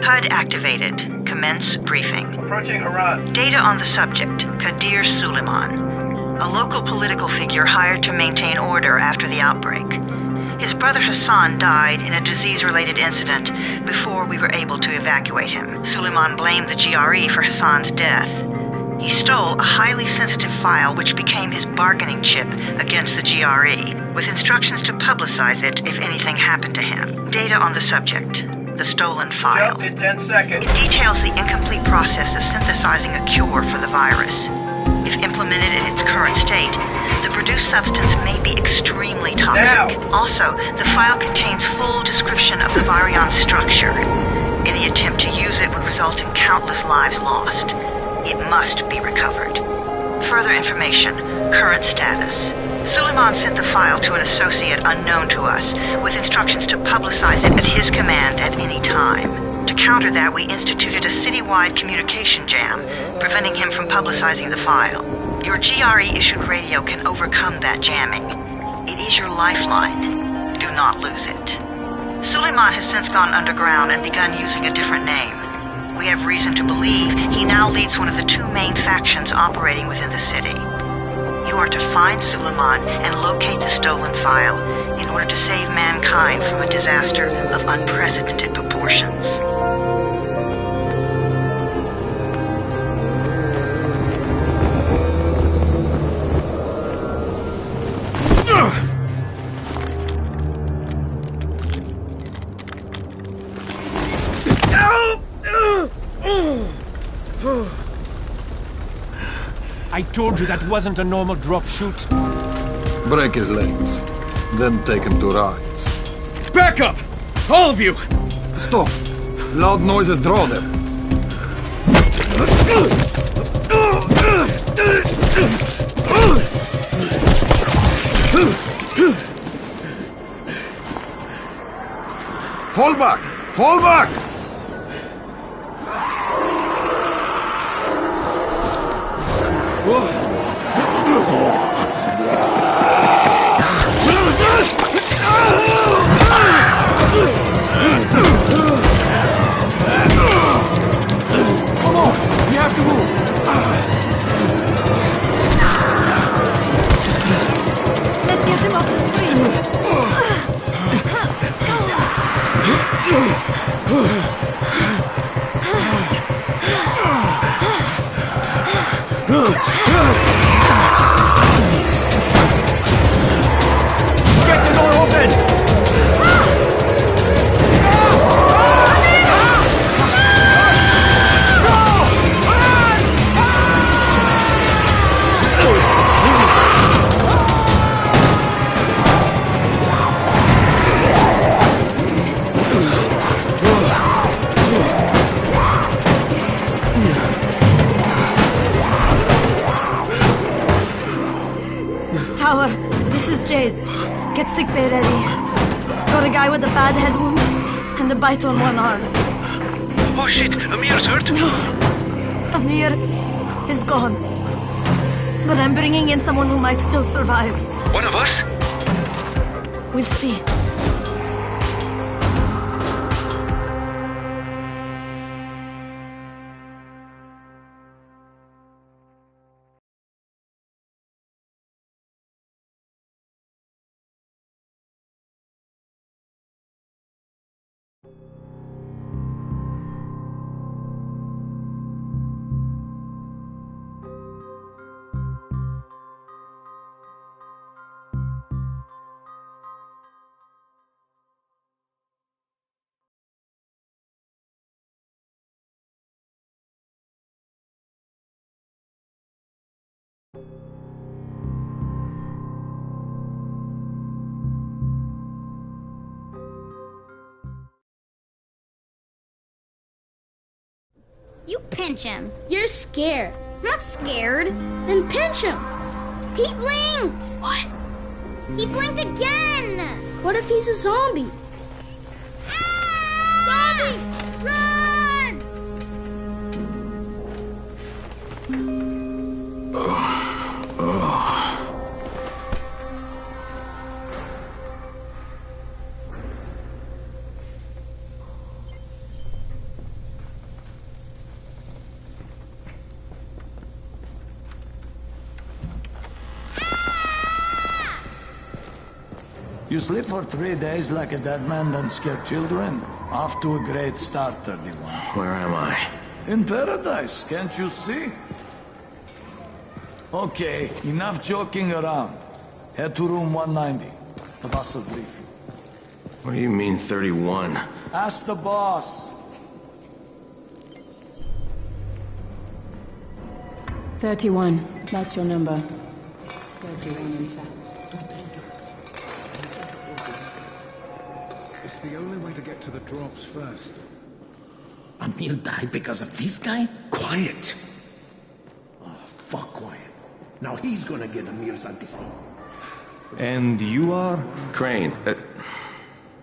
HUD activated. Commence briefing. Approaching Haran. Data on the subject, Kadir Suleiman, a local political figure hired to maintain order after the outbreak. His brother Hassan died in a disease-related incident before we were able to evacuate him. Suleiman blamed the GRE for Hassan's death. He stole a highly sensitive file which became his bargaining chip against the GRE, with instructions to publicize it if anything happened to him. Data on the subject, the stolen file. Jump in 10 seconds. It details the incomplete process of synthesizing a cure for the virus. If implemented in its current state, the produced substance may be extremely toxic. Now. Also, the file contains full description of the virion structure. Any attempt to use it would result in countless lives lost. It must be recovered. Further information, current status. Suleiman sent the file to an associate unknown to us, with instructions to publicize it at his command at any time. To counter that, we instituted a citywide communication jam, preventing him from publicizing the file. Your GRE-issued radio can overcome that jamming. It is your lifeline. Do not lose it. Suleiman has since gone underground and begun using a different name. We have reason to believe he now leads one of the two main factions operating within the city. You are to find Suleiman and locate the stolen file in order to save mankind from a disaster of unprecedented proportions. I told you that wasn't a normal drop shoot. Break his legs, then take him to rides. Back up! All of you! Stop! Loud noises draw them. Fall back! Fall back! Come on! We have to move! Let's get him off the Get the door open! Tower, this is Jade. Get sickbay ready. Got a guy with a bad head wound and a bite on one arm. Oh shit, Amir's hurt? Amir is gone. But I'm bringing in someone who might still survive. One of us? We'll see. You pinch him. You're scared. I'm not scared. Then pinch him. He blinked. What? He blinked again. What if he's a zombie? Ah! Zombie! Run! You sleep for 3 days like a dead man, then scare children? Off to a great start, 31. Where am I? In paradise, can't you see? Okay, enough joking around. Head to room 190. The boss will brief you. What do you mean, 31? Ask the boss. 31. That's your number. 31, in fact. It's the only way to get to the drops first. Amir died because of this guy? Quiet! Oh, fuck quiet. Now he's gonna get Amir's anti-seat. And you are? Crane,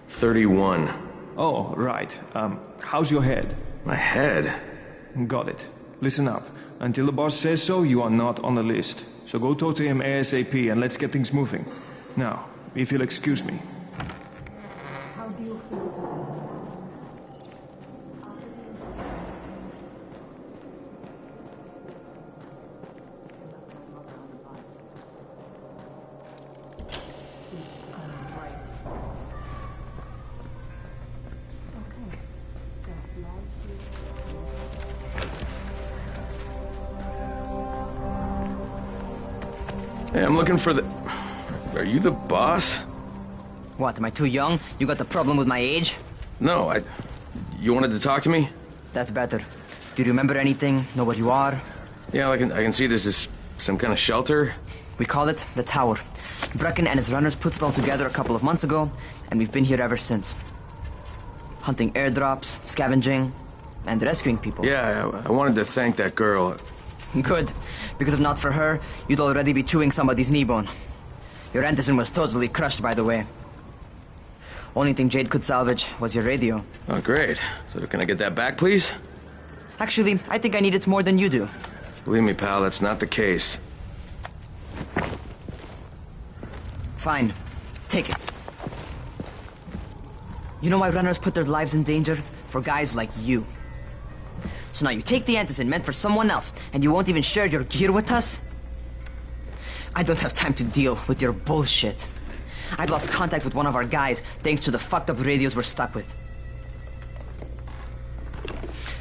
31. Oh, right. How's your head? My head? Got it. Listen up. Until the boss says so, you are not on the list. So go talk to him ASAP and let's get things moving. Now, if you'll excuse me. How do you feel today? Hey, I'm looking for the... Are you the boss? What, am I too young? You got the problem with my age? No, You wanted to talk to me? That's better. Do you remember anything? Know what you are? Yeah, I can see this is some kind of shelter. We call it the Tower. Brecken and his runners put it all together a couple of months ago, and we've been here ever since. Hunting airdrops, scavenging, and rescuing people. Yeah, I wanted to thank that girl. Good, because if not for her, you'd already be chewing somebody's knee bone. Your Anderson was totally crushed, by the way. Only thing Jade could salvage was your radio. Oh, great. So can I get that back, please? Actually, I think I need it more than you do. Believe me, pal, that's not the case. Fine. Take it. You know why runners put their lives in danger? For guys like you. So now you take the Anderson meant for someone else, and you won't even share your gear with us? I don't have time to deal with your bullshit. I've lost contact with one of our guys thanks to the fucked up radios we're stuck with.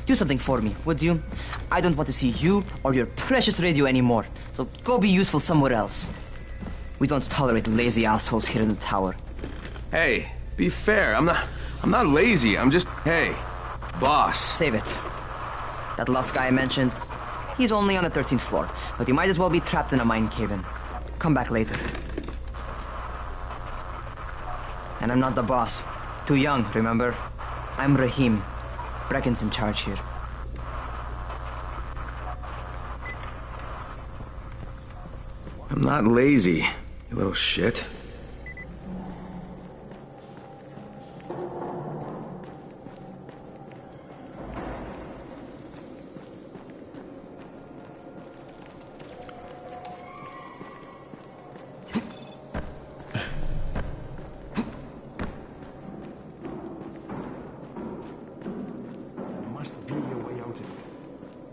Do something for me, would you? I don't want to see you or your precious radio anymore, so go be useful somewhere else. We don't tolerate lazy assholes here in the tower. Hey, be fair. I'm not lazy. I'm just... Hey, boss. Save it. That last guy I mentioned, he's only on the 13th floor, but he might as well be trapped in a mine cave-in. Come back later. And I'm not the boss. Too young, remember? I'm Rahim. Brecken's in charge here. I'm not lazy, you little shit.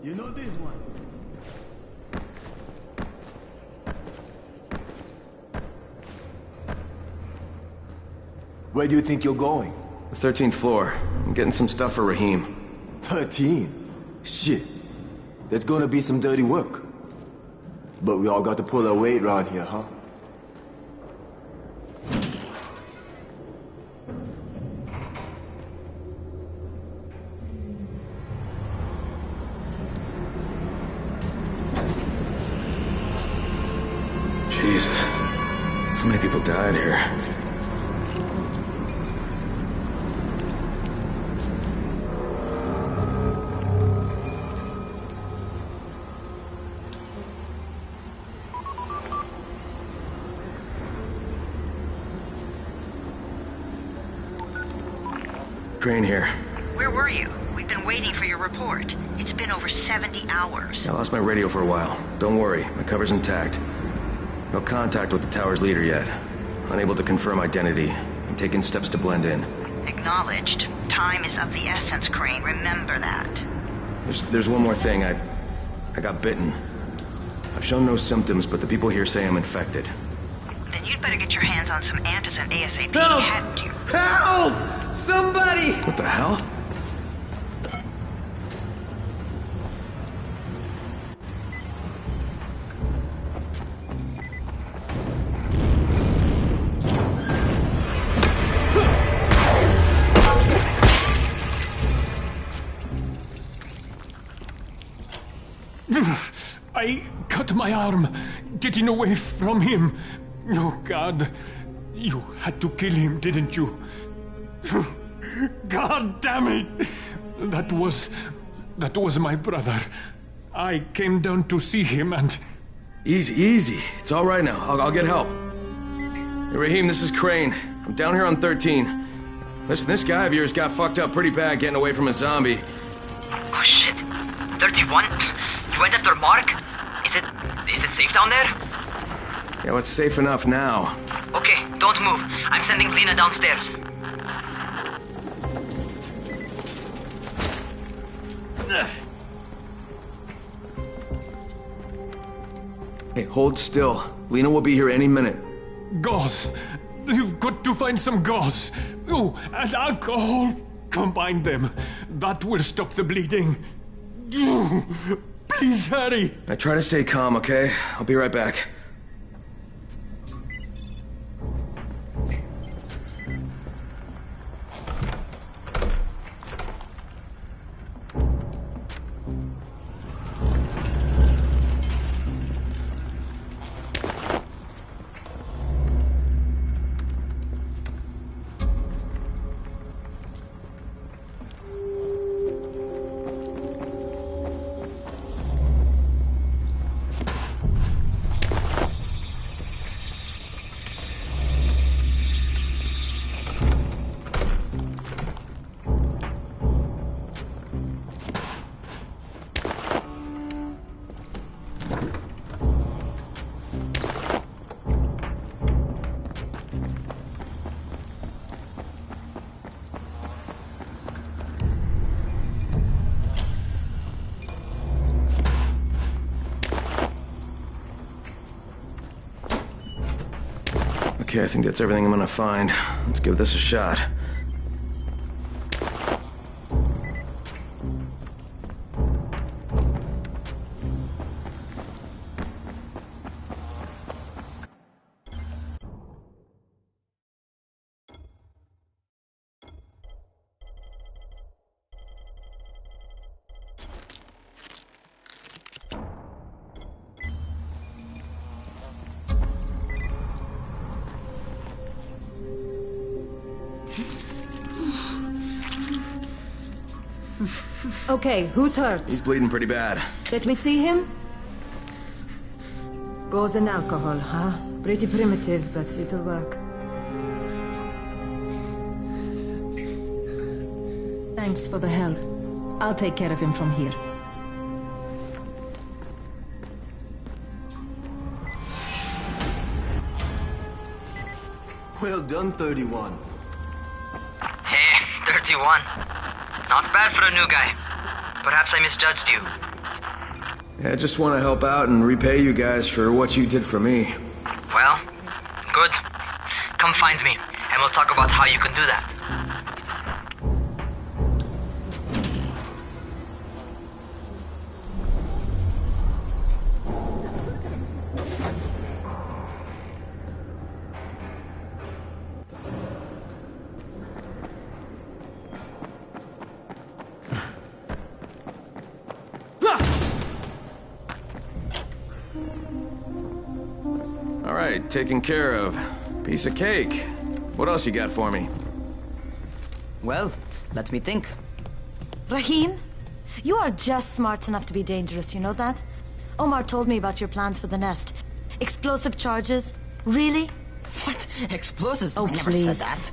You know this one? Where do you think you're going? The 13th floor. I'm getting some stuff for Rahim. 13? Shit. There's gonna be some dirty work. But we all got to pull our weight around here, huh? Jesus. How many people died here? Crane here. Where were you? We've been waiting for your report. It's been over 70 hours. I lost my radio for a while. Don't worry, my cover's intact. No contact with the tower's leader yet. Unable to confirm identity. I'm taking steps to blend in. Acknowledged. Time is of the essence, Crane. Remember that. There's one more thing. I got bitten. I've shown no symptoms, but the people here say I'm infected. Then you'd better get your hands on some antizin ASAP, Help! hadn't you? Help! Somebody! What the hell? I cut my arm getting away from him. Oh, God. You had to kill him, didn't you? God damn it! That was my brother. I came down to see him and... Easy, easy. It's all right now. I'll get help. Hey, Raheem, this is Crane. I'm down here on 13. Listen, this guy of yours got fucked up pretty bad getting away from a zombie. Oh, shit. 31? You went after Mark? Is it safe down there? Yeah, well, it's safe enough now. Okay, don't move. I'm sending Lena downstairs. Hey, hold still. Lena will be here any minute. Gauze. You've got to find some gauze. Oh, and alcohol. Combine them. That will stop the bleeding. Please hurry. I try to stay calm, okay? I'll be right back. Okay, I think that's everything I'm gonna find. Let's give this a shot. Okay, who's hurt? He's bleeding pretty bad. Let me see him. Gauze and alcohol, huh? Pretty primitive, but it'll work. Thanks for the help. I'll take care of him from here. Well done, 31. Hey, 31. Not bad for a new guy. Perhaps I misjudged you. Yeah, I just want to help out and repay you guys for what you did for me. Well, good. Come find me, and we'll talk about how you can do that. All right, taken care of. Piece of cake. What else you got for me? Well, let me think. Raheem, you are just smart enough to be dangerous, you know that? Omar told me about your plans for the nest. Explosive charges? Really? What? Explosives? Oh, I never please. said that.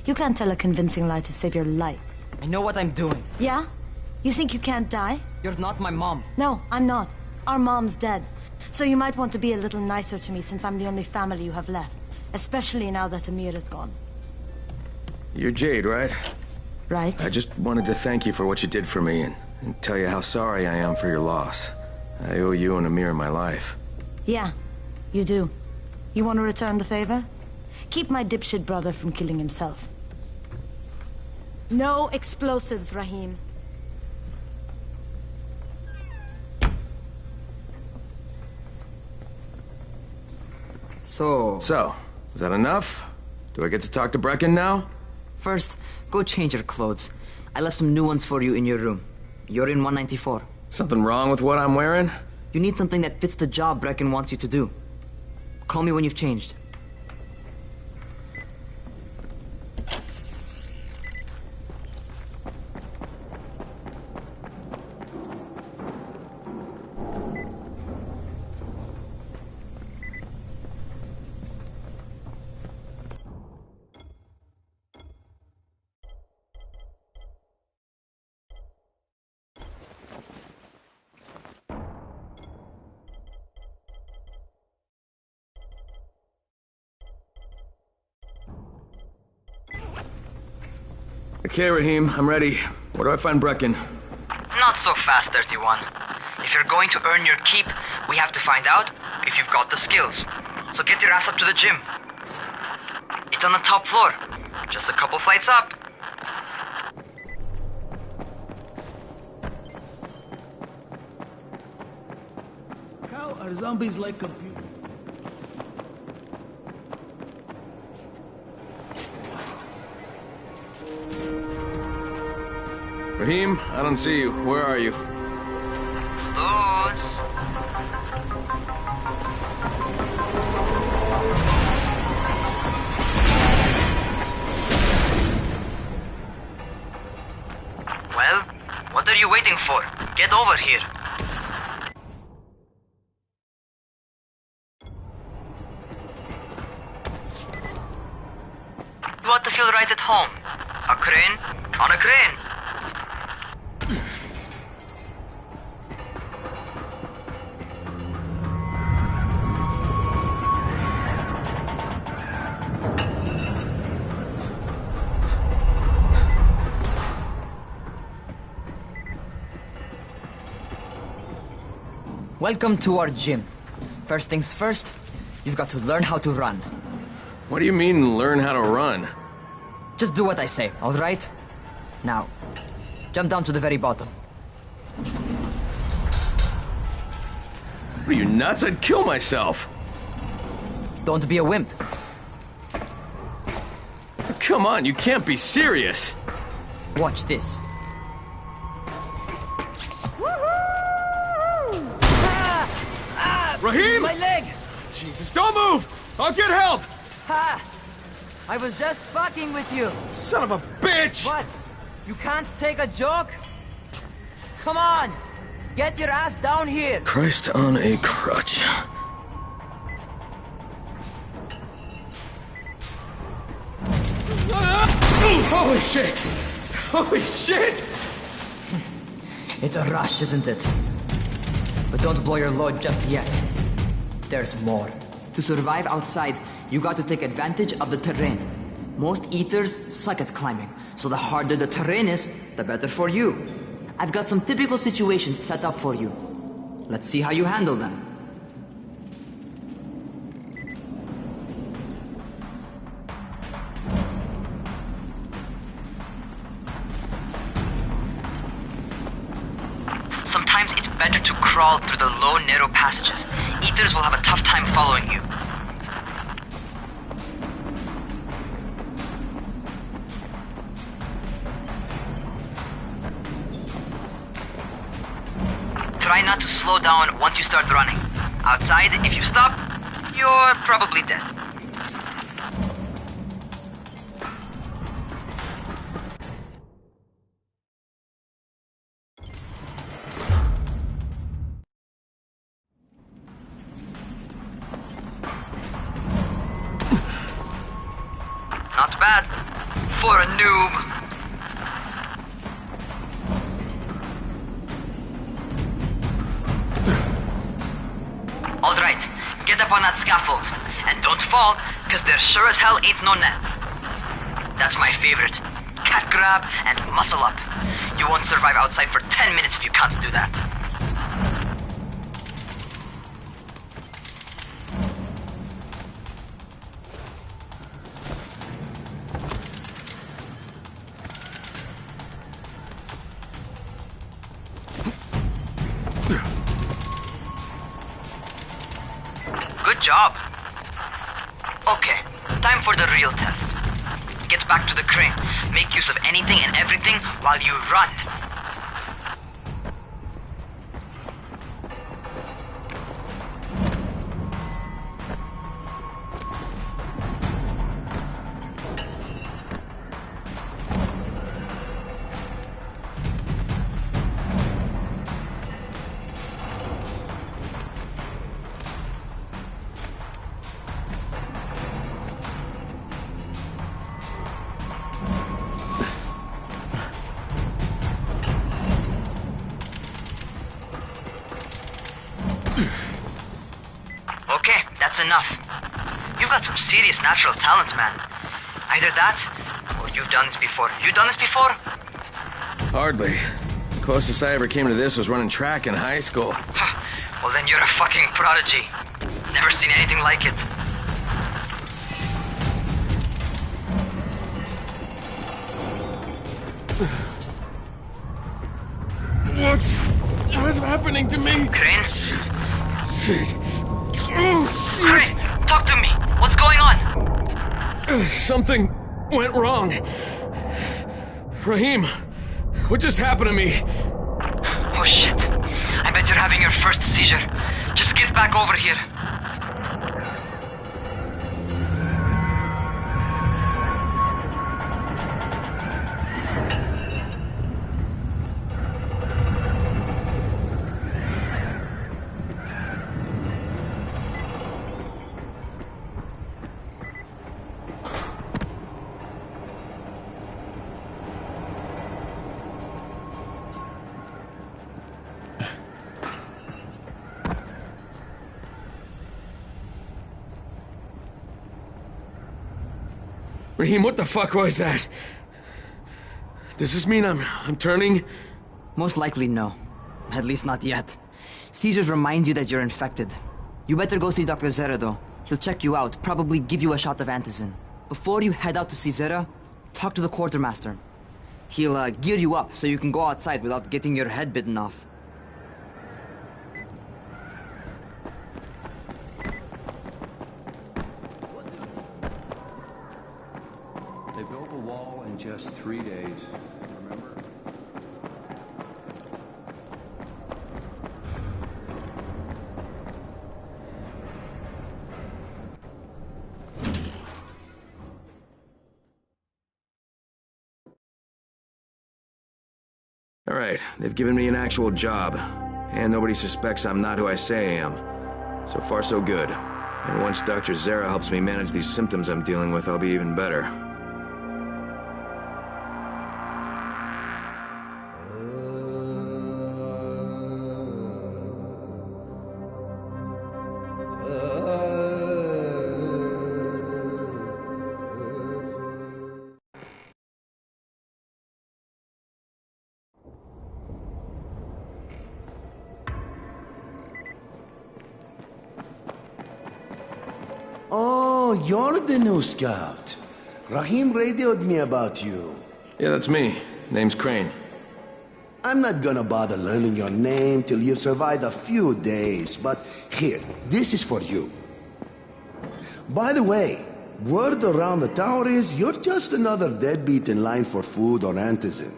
You can't tell a convincing lie to save your life. I know what I'm doing. Yeah? You think you can't die? You're not my mom. No, I'm not. Our mom's dead. So you might want to be a little nicer to me since I'm the only family you have left. Especially now that Amir is gone. You're Jade, right? Right. I just wanted to thank you for what you did for me and tell you how sorry I am for your loss. I owe you and Amir my life. Yeah, you do. You want to return the favor? Keep my dipshit brother from killing himself. No explosives, Rahim. So, is that enough? Do I get to talk to Brecken now? First, go change your clothes. I left some new ones for you in your room. You're in 194. Something wrong with what I'm wearing? You need something that fits the job Brecken wants you to do. Call me when you've changed. Okay, Rahim, I'm ready. Where do I find Brecken? Not so fast, 31. If you're going to earn your keep, we have to find out if you've got the skills. So get your ass up to the gym. It's on the top floor. Just a couple flights up. How are zombies like computers? Rahim, I don't see you. Where are you? Lose. Well, what are you waiting for? Get over here. You ought to feel right at home. A crane on a crane. Welcome to our gym. First things first, you've got to learn how to run. What do you mean, learn how to run? Just do what I say, all right? Now, jump down to the very bottom. Are you nuts? I'd kill myself. Don't be a wimp. Come on, you can't be serious. Watch this. Rahim! My leg! Jesus, don't move! I'll get help! Ha! I was just fucking with you. Son of a bitch! What? You can't take a joke? Come on! Get your ass down here! Christ on a crutch. Holy shit! Holy shit! It's a rush, isn't it? But don't blow your load just yet. There's more. To survive outside, you got to take advantage of the terrain. Most eaters suck at climbing, so the harder the terrain is, the better for you. I've got some typical situations set up for you. Let's see how you handle them. Sometimes it's better to crawl through the low, narrow passages. Eaters will have a tough time following you. Try not to slow down once you start running. Outside, if you stop, you're probably dead. Not bad for a noob. All right, get up on that scaffold. And don't fall, because there sure as hell ain't no net. That's my favorite. Cat grab and muscle up. You won't survive outside for 10 minutes if you can't do that. job. Okay, time for the real test. Get back to the crane. Make use of anything and everything while you run. Okay, that's enough. You've got some serious natural talent, man. Either that, or you've done this before. You done this before? Hardly. The closest I ever came to this was running track in high school. Well, then you're a fucking prodigy. Never seen anything like it. What's happening to me? Crane? Shit. Crane, talk to me. What's going on? Something went wrong. Raheem, what just happened to me? Oh shit. I bet you're having your first seizure. Just get back over here. Raheem, what the fuck was that? Does this mean I'm turning? Most likely no. At least not yet. Seizures remind you that you're infected. You better go see Dr. Zera though. He'll check you out, probably give you a shot of antizin. Before you head out to see Zera, talk to the quartermaster. He'll gear you up so you can go outside without getting your head bitten off. They built the wall in just 3 days, remember? All right, they've given me an actual job, and nobody suspects I'm not who I say I am. So far, so good. And once Dr. Zera helps me manage these symptoms I'm dealing with, I'll be even better. Oh, you're the new scout. Raheem radioed me about you. Yeah, that's me. Name's Crane. I'm not gonna bother learning your name till you've survived a few days, but here, this is for you. By the way, word around the tower is you're just another deadbeat in line for food or antizin.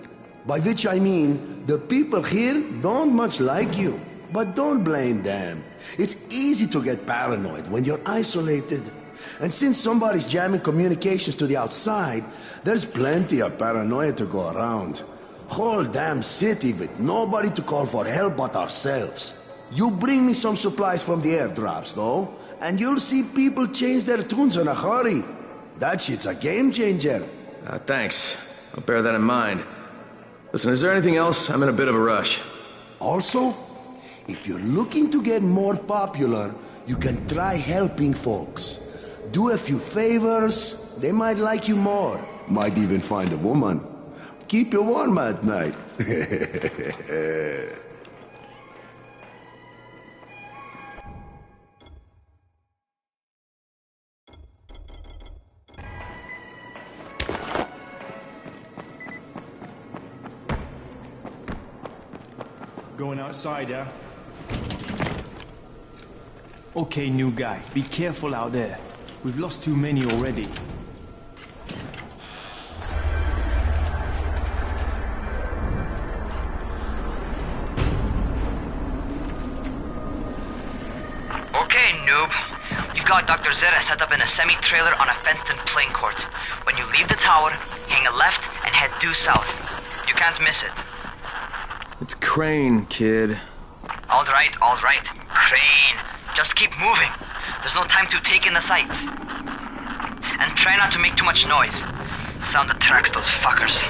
By which I mean, the people here don't much like you. But don't blame them. It's easy to get paranoid when you're isolated. And since somebody's jamming communications to the outside, there's plenty of paranoia to go around. Whole damn city with nobody to call for help but ourselves. You bring me some supplies from the airdrops, though, and you'll see people change their tunes in a hurry. That shit's a game changer. Thanks. I'll bear that in mind. Listen, is there anything else? I'm in a bit of a rush. Also, if you're looking to get more popular, you can try helping folks. Do a few favors, they might like you more. Might even find a woman. Keep you warm at night. Going outside, yeah? Okay, new guy, be careful out there. We've lost too many already. Okay, noob. You've got Dr. Zera set up in a semi-trailer on a fenced-in playing court. When you leave the tower, hang a left and head due south. You can't miss it. It's Crane, kid. All right. Crane. Just keep moving. There's no time to take in the sights. And try not to make too much noise. Sound attracts those fuckers.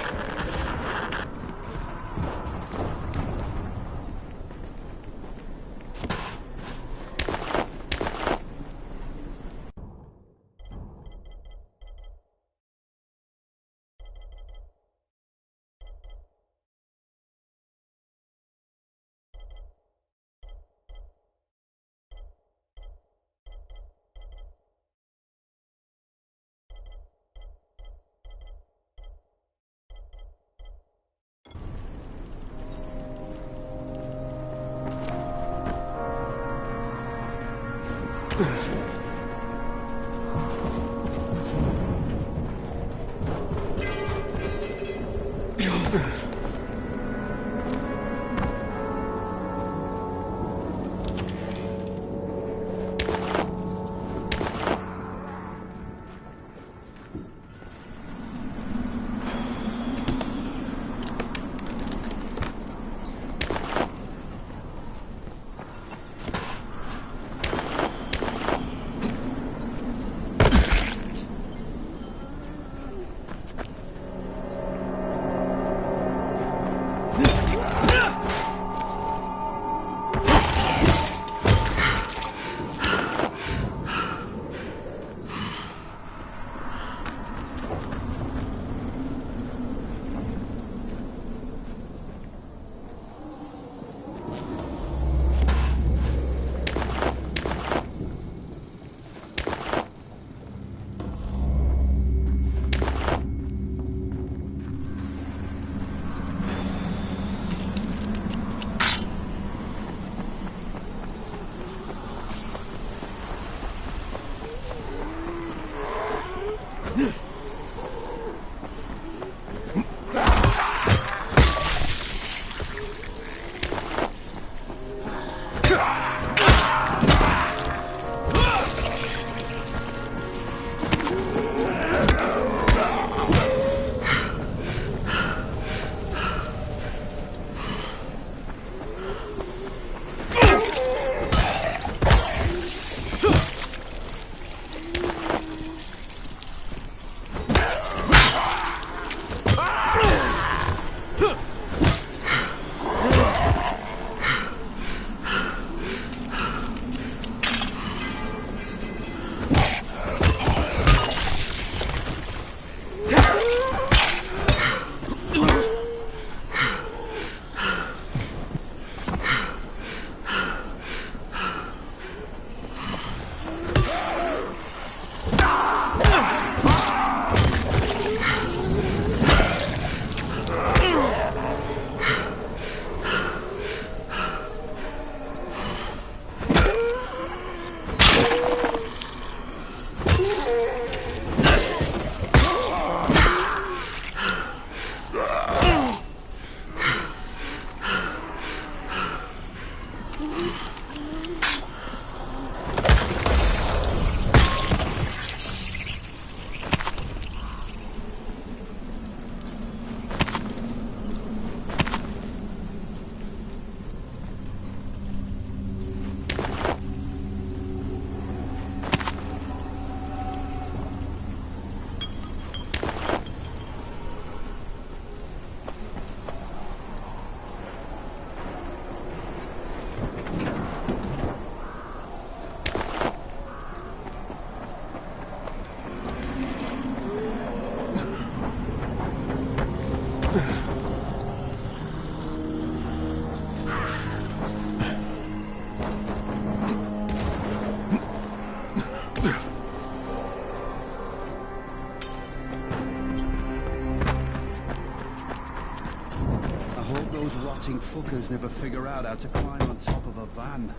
Rotting fuckers never figure out how to climb on top of a van.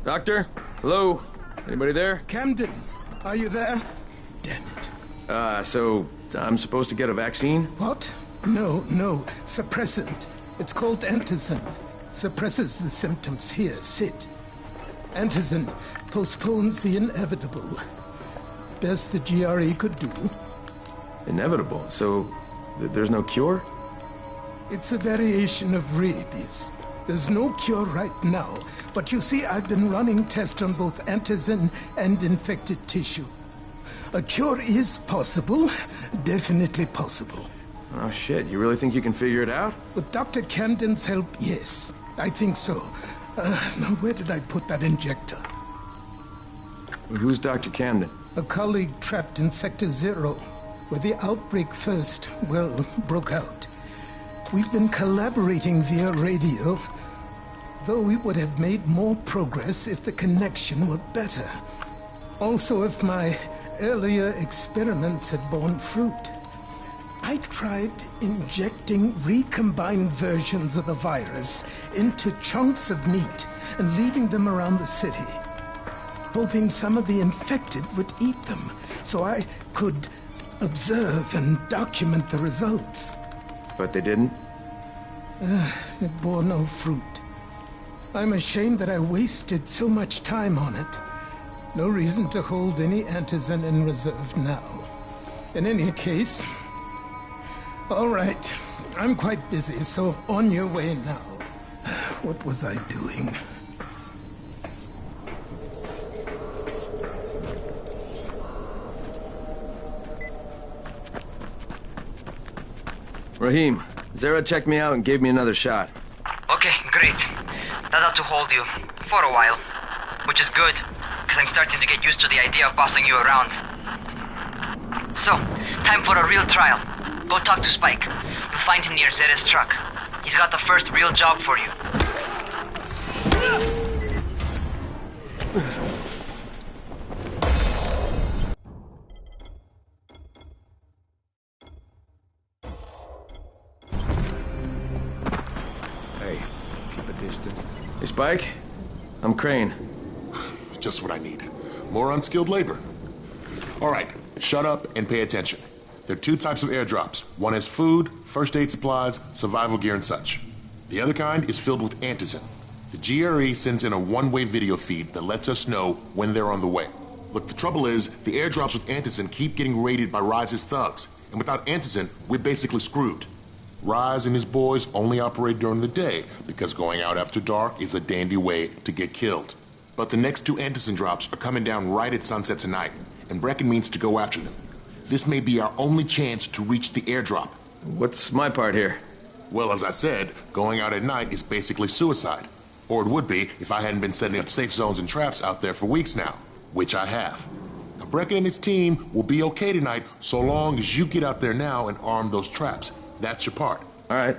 Doctor? Hello? Anybody there? Camden, are you there? Damn it. So I'm supposed to get a vaccine? What? No. Suppressant. It's called antizin. Suppresses the symptoms. Here, sit. Antizin postpones the inevitable. Best the GRE could do. Inevitable? So there's no cure? It's a variation of rabies. There's no cure right now, but you see, I've been running tests on both antizin and infected tissue. A cure is possible, definitely possible. Oh shit, you really think you can figure it out? With Dr. Camden's help, yes. I think so. Now where did I put that injector? Who's Dr. Camden? A colleague trapped in Sector 0, where the outbreak first, broke out. We've been collaborating via radio, though we would have made more progress if the connection were better. Also, if my earlier experiments had borne fruit. I tried injecting recombined versions of the virus into chunks of meat and leaving them around the city, hoping some of the infected would eat them so I could observe and document the results. But they didn't? It bore no fruit. I'm ashamed that I wasted so much time on it. No reason to hold any antizin in reserve now. In any case, all right. I'm quite busy, so on your way now. What was I doing? Rahim, Zara checked me out and gave me another shot. Okay, great. That ought to hold you. For a while. Which is good, because I'm starting to get used to the idea of bossing you around. So, time for a real trial. Go talk to Spike. You'll find him near Zera's truck. He's got the first real job for you. Hey, keep a distance. Hey, Spike. I'm Crane. Just what I need. More unskilled labor. All right, shut up and pay attention. There are two types of airdrops. One has food, first aid supplies, survival gear, and such. The other kind is filled with antizin. The GRE sends in a one-way video feed that lets us know when they're on the way. Look, the trouble is, the airdrops with antizin keep getting raided by Rise's thugs, and without antizin, we're basically screwed. Rise and his boys only operate during the day because going out after dark is a dandy way to get killed. But the next two antizin drops are coming down right at sunset tonight, and Brecken means to go after them. This may be our only chance to reach the airdrop. What's my part here? Well, as I said, going out at night is basically suicide. Or it would be if I hadn't been setting up safe zones and traps out there for weeks now, which I have. Now, Brecken and his team will be okay tonight so long as you get out there now and arm those traps. That's your part. All right.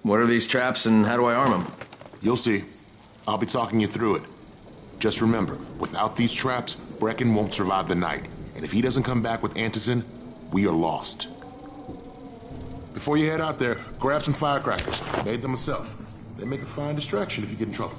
What are these traps and how do I arm them? You'll see. I'll be talking you through it. Just remember, without these traps, Brecken won't survive the night. And if he doesn't come back with antizin, we are lost. Before you head out there, grab some firecrackers. Made them myself. They make a fine distraction if you get in trouble.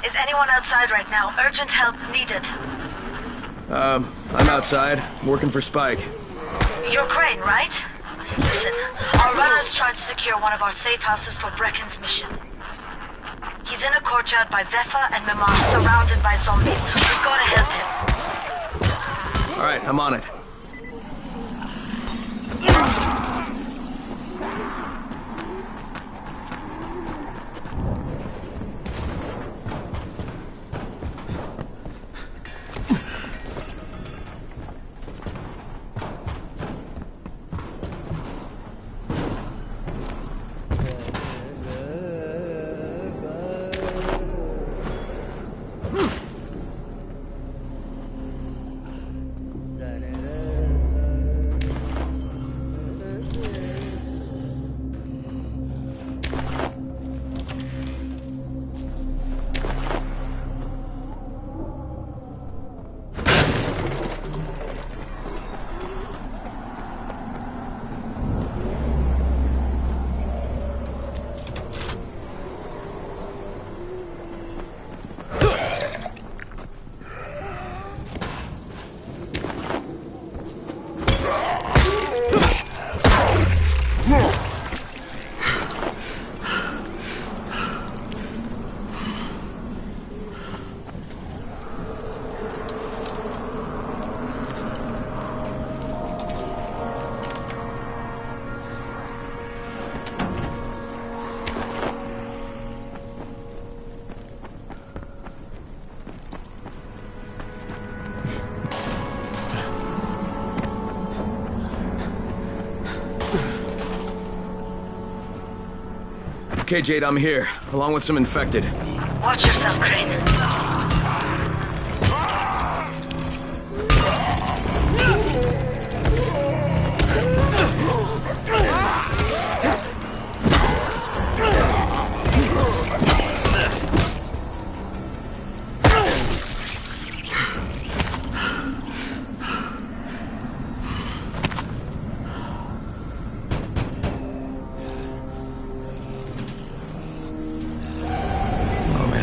Is anyone outside right now? Urgent help needed. I'm outside, working for Spike. You're Crane, right? Listen, our runners tried to secure one of our safe houses for Brecken's mission. He's in a courtyard by Vefa and Mimar, surrounded by zombies. We've got to help him. Alright, I'm on it. Okay, Jade, I'm here, along with some infected. Watch yourself, Crane.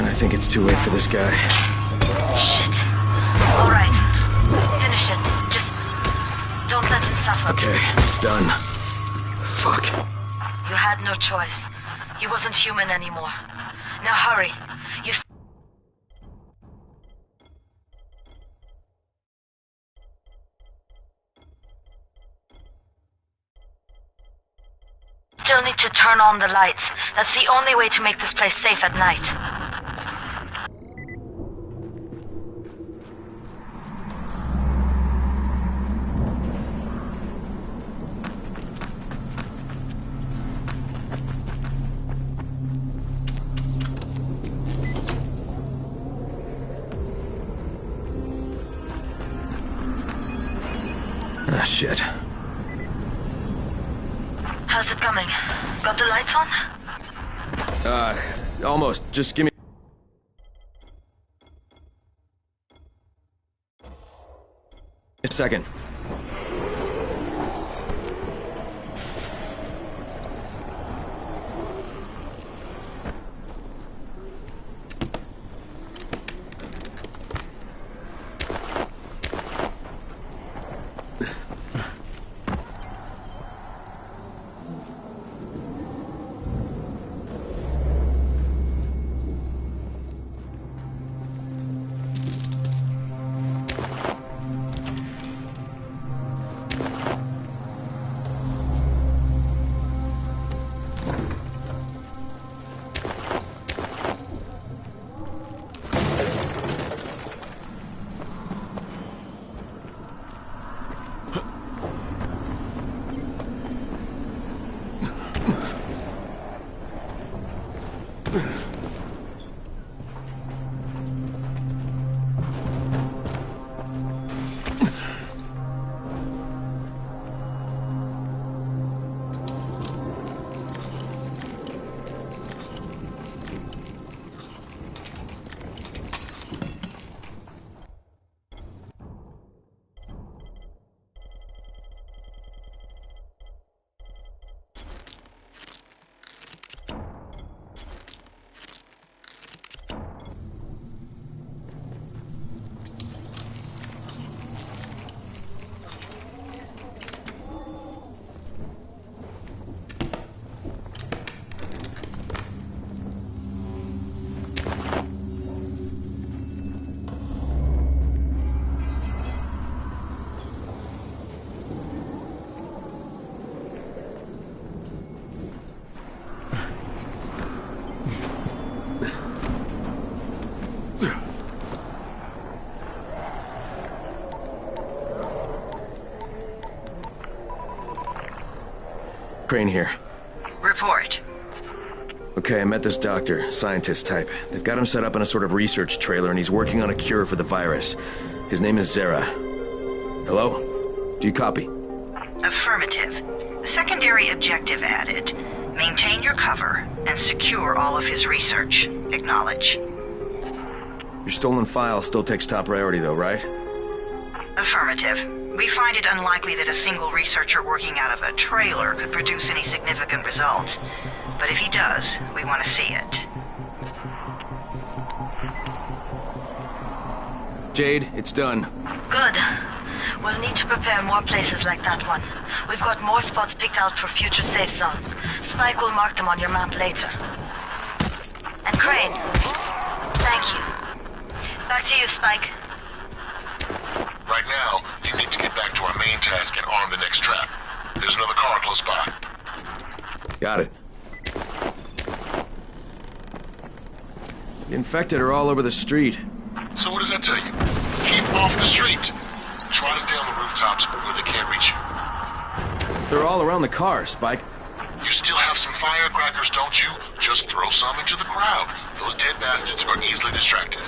I think it's too late for this guy. Shit. All right. Finish it. Just don't let him suffer. Okay, it's done. Fuck. You had no choice. He wasn't human anymore. Now hurry. You still need to turn on the lights. That's the only way to make this place safe at night. Ah, shit. How's it coming? Got the lights on? Almost. Just give me a second. Crane here. Report. Okay, I met this doctor, scientist type. They've got him set up in a sort of research trailer, and he's working on a cure for the virus. His name is Zera. Hello? Do you copy? Affirmative. Secondary objective added. Maintain your cover and secure all of his research. Acknowledge. Your stolen file still takes top priority, though, right? Affirmative. We find it unlikely that a single researcher working out of a trailer could produce any significant results. But if he does, we want to see it. Jade, it's done. Good. We'll need to prepare more places like that one. We've got more spots picked out for future safe zones. Spike will mark them on your map later. And Crane, thank you. Back to you, Spike. Right now, you need to get back to our main task and arm the next trap. There's another car close by. Got it. The infected are all over the street. So what does that tell you? Keep off the street. Try to stay on the rooftops where they can't reach you. They're all around the car, Spike. You still have some firecrackers, don't you? Just throw some into the crowd. Those dead bastards are easily distracted.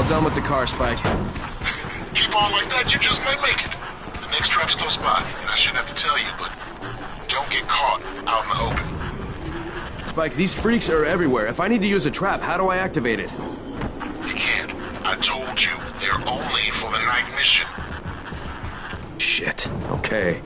Done with the car, Spike. Keep on like that, you just might make it. The next trap's close by, and I shouldn't have to tell you, but don't get caught out in the open. Spike, these freaks are everywhere. If I need to use a trap, how do I activate it? You can't. I told you, they're only for the night mission. Shit. Okay.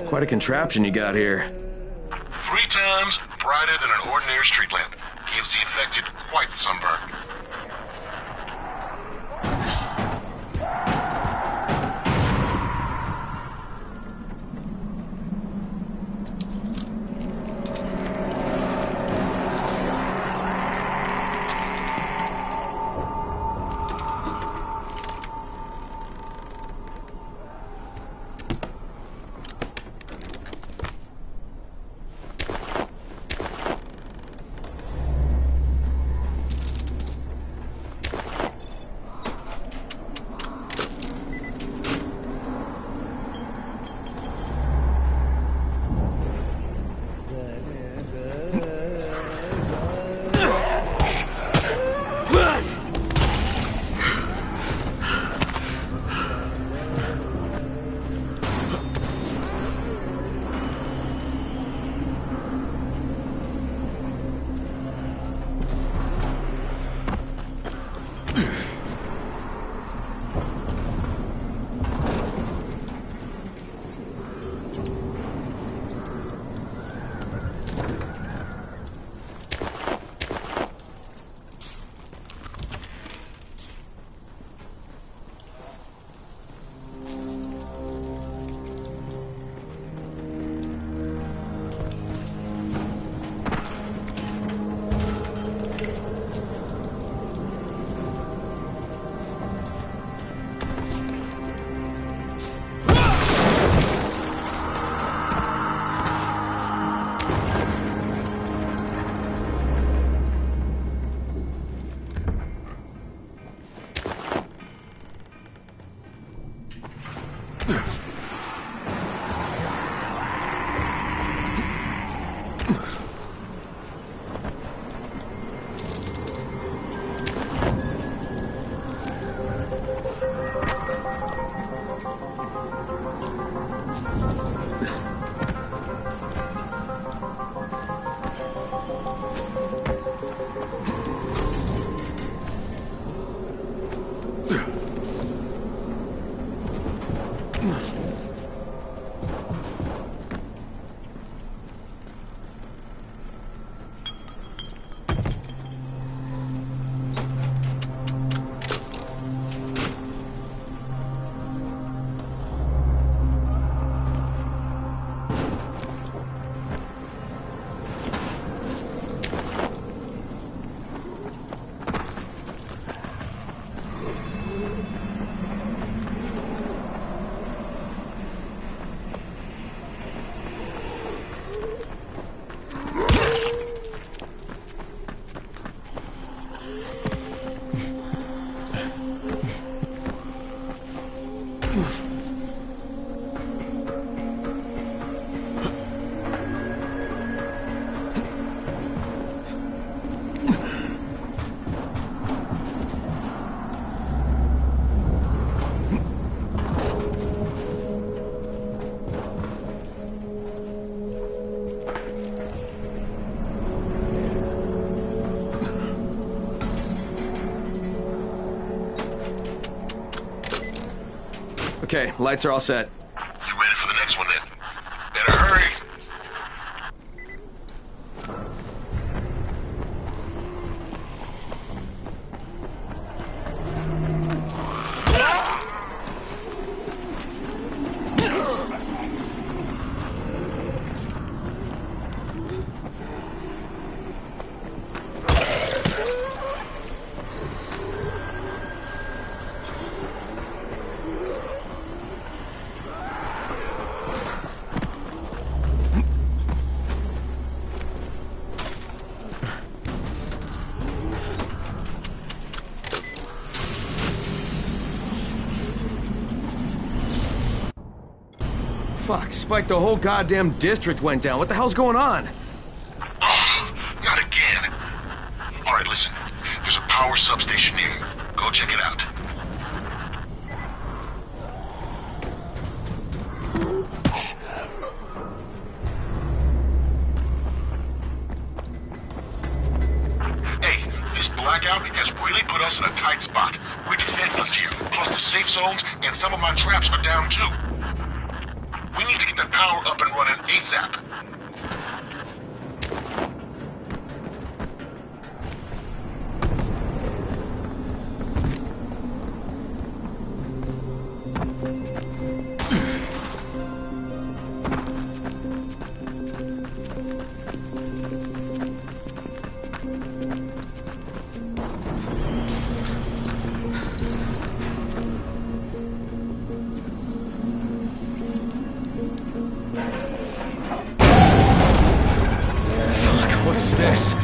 Quite a contraption you got here. 3 times brighter than an ordinary street lamp. Gives the infected quite the sunburn. Okay, lights are all set. You ready for the next one then? Better hurry. Fuck, Spike, the whole goddamn district went down. What the hell's going on? Oh, not again. All right, listen. There's a power substation near you. Go check it out. Hey, this blackout has really put us in a tight spot. We're defenseless here. Plus the safe zones and some of my traps are down too. We need to get that power up and running ASAP. What's this?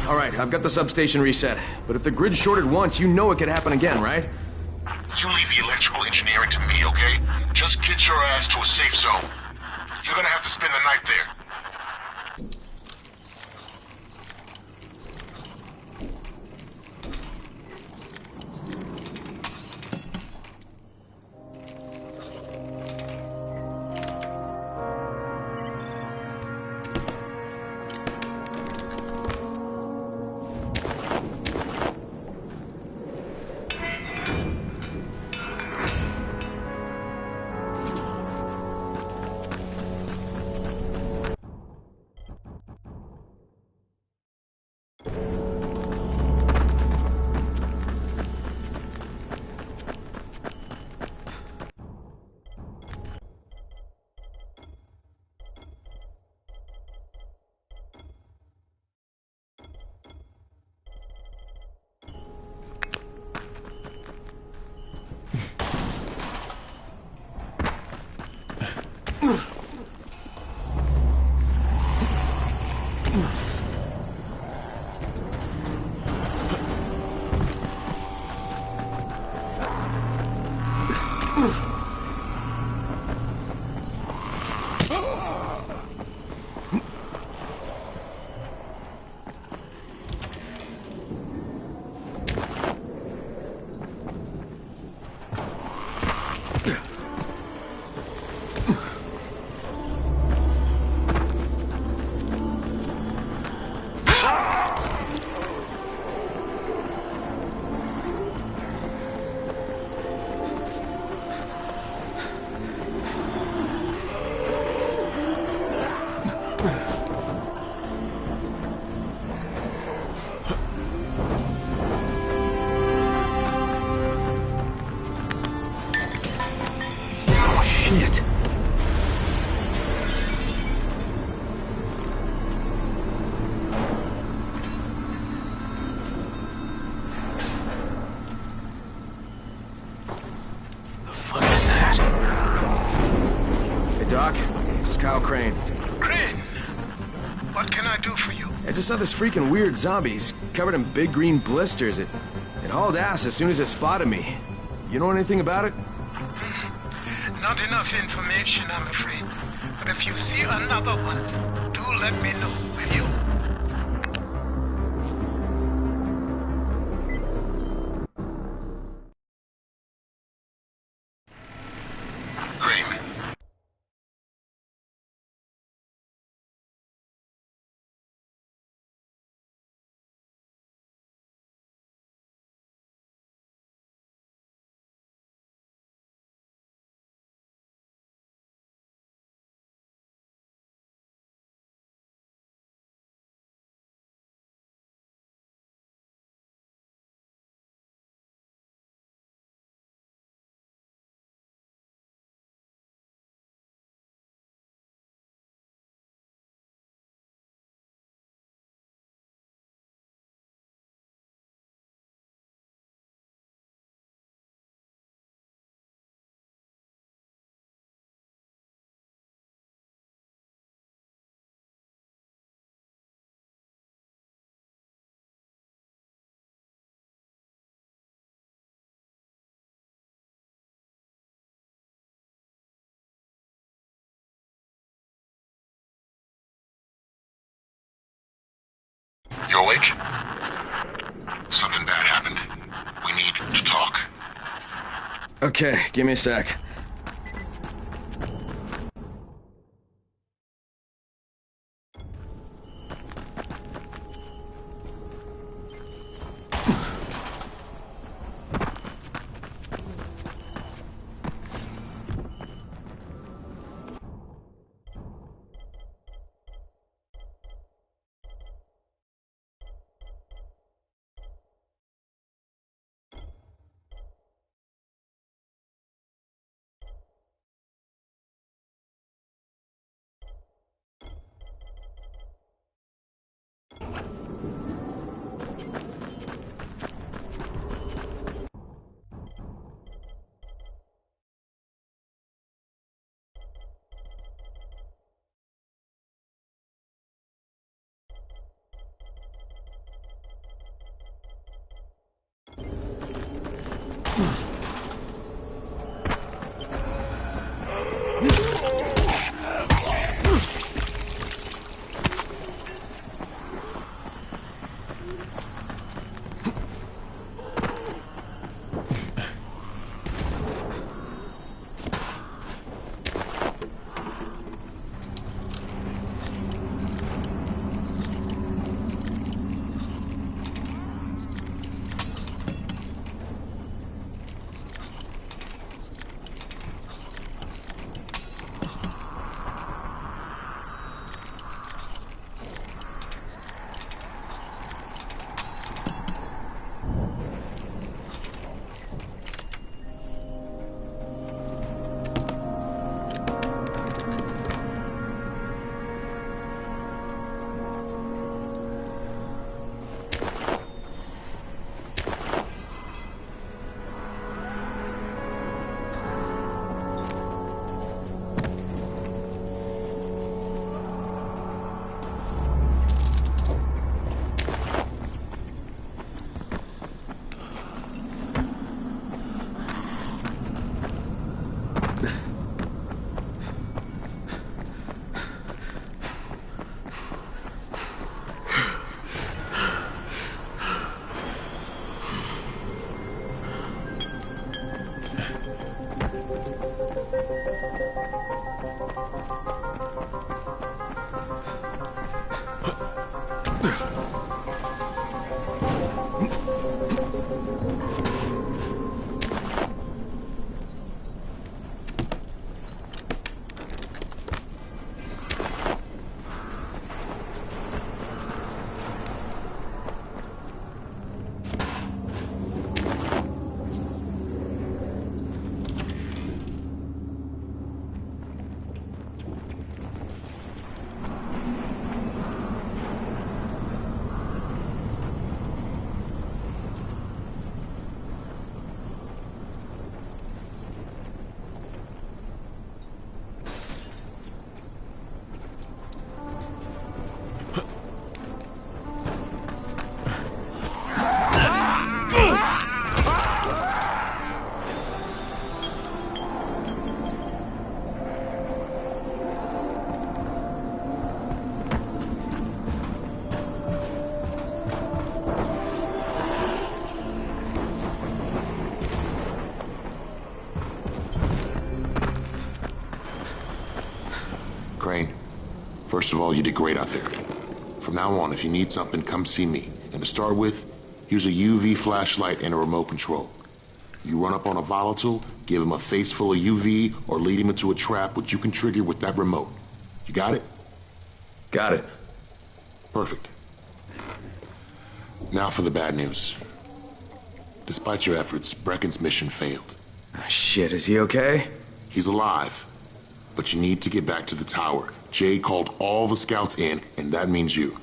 All right, I've got the substation reset. But if the grid shorted once, you know it could happen again, right? You leave the electrical engineering to me, okay? Just get your ass to a safe zone. You're gonna have to spend the night there. Shit. The fuck is that? Hey, Doc. This is Kyle Crane. Crane, what can I do for you? I just saw this freaking weird zombie. He's covered in big green blisters. It hauled ass as soon as it spotted me. You know anything about it? Not enough information, I'm afraid. But if you see another one, do let me know, will you? Crane. You awake? Something bad happened. We need to talk. Okay, give me a sec. First of all, you did great out there. From now on, if you need something, come see me. And to start with, use a UV flashlight and a remote control. You run up on a volatile, give him a face full of UV, or lead him into a trap which you can trigger with that remote. You got it? Got it. Perfect. Now for the bad news. Despite your efforts, Brecken's mission failed. Shit, is he okay? He's alive. But you need to get back to the tower. Jade called all the scouts in, and that means you.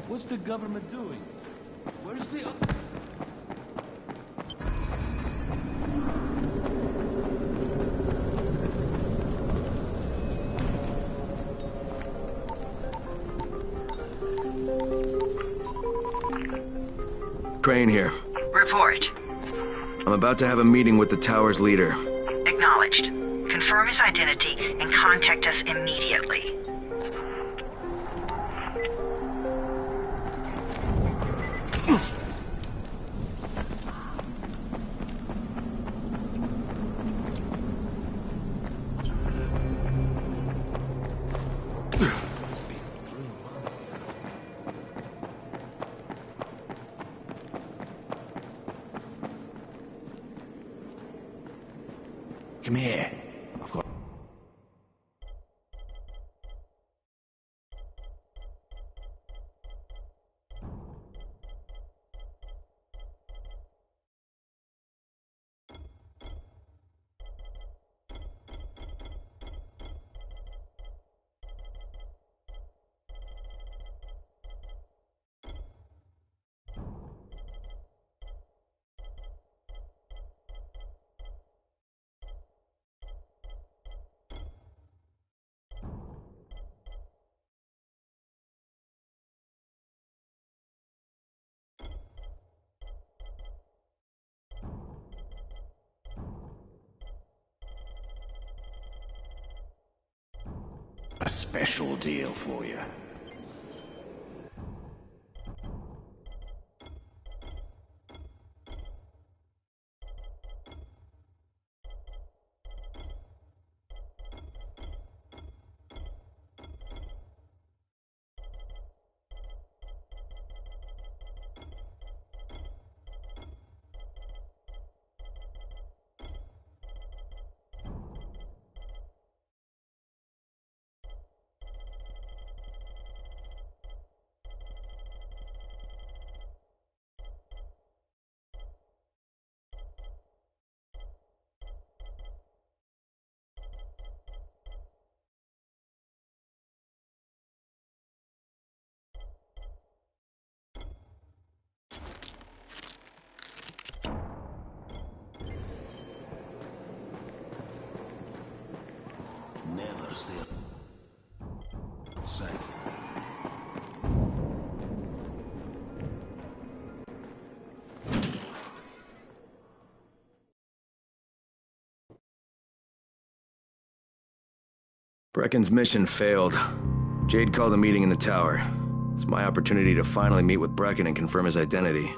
What's the government doing? Where's the... Crane here. Report. I'm about to have a meeting with the tower's leader. Acknowledged. Confirm his identity and contact us immediately. Come here. I've got... A special deal for you. Never stay outside. Brecken's mission failed. Jade called a meeting in the tower. It's my opportunity to finally meet with Brecken and confirm his identity.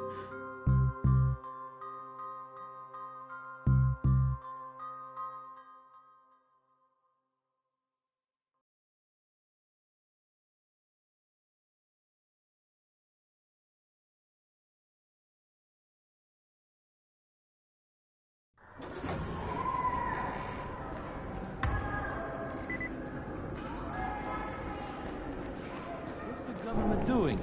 What's the government doing?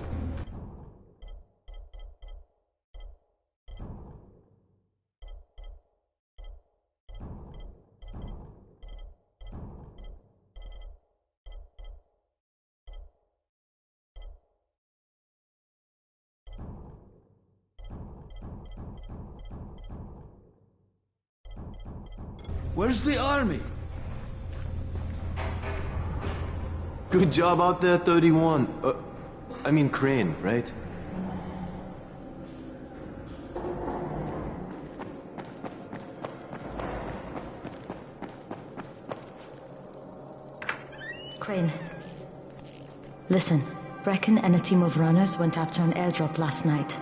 Where's the army? Good job out there, 31. I mean Crane, right? Crane. Listen, Brecken and a team of runners went after an airdrop last night.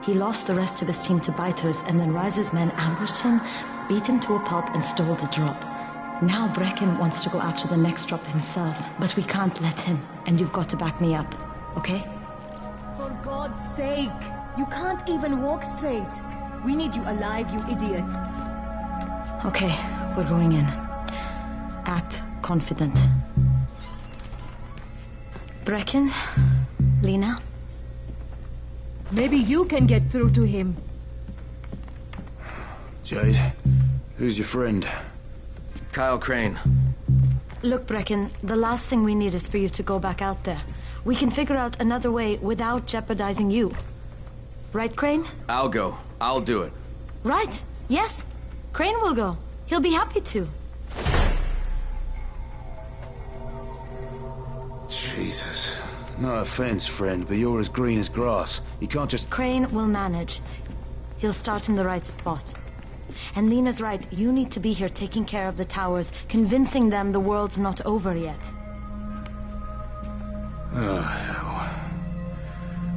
He lost the rest of his team to biters, and then Rise's men ambushed him, beat him to a pulp, and stole the drop. Now Brecken wants to go after the next drop himself, but we can't let him, and you've got to back me up, okay? For God's sake! You can't even walk straight! We need you alive, you idiot! Okay, we're going in. Act confident. Brecken? Lena? Maybe you can get through to him. Jade, who's your friend? Kyle Crane. Look, Brecken, the last thing we need is for you to go back out there. We can figure out another way without jeopardizing you. Right, Crane? I'll go. I'll do it. Right. Yes. Crane will go. He'll be happy to. Jesus. No offense, friend, but you're as green as grass. You can't just... Crane will manage. He'll start in the right spot. And Lena's right, you need to be here taking care of the towers, convincing them the world's not over yet. Oh, hell.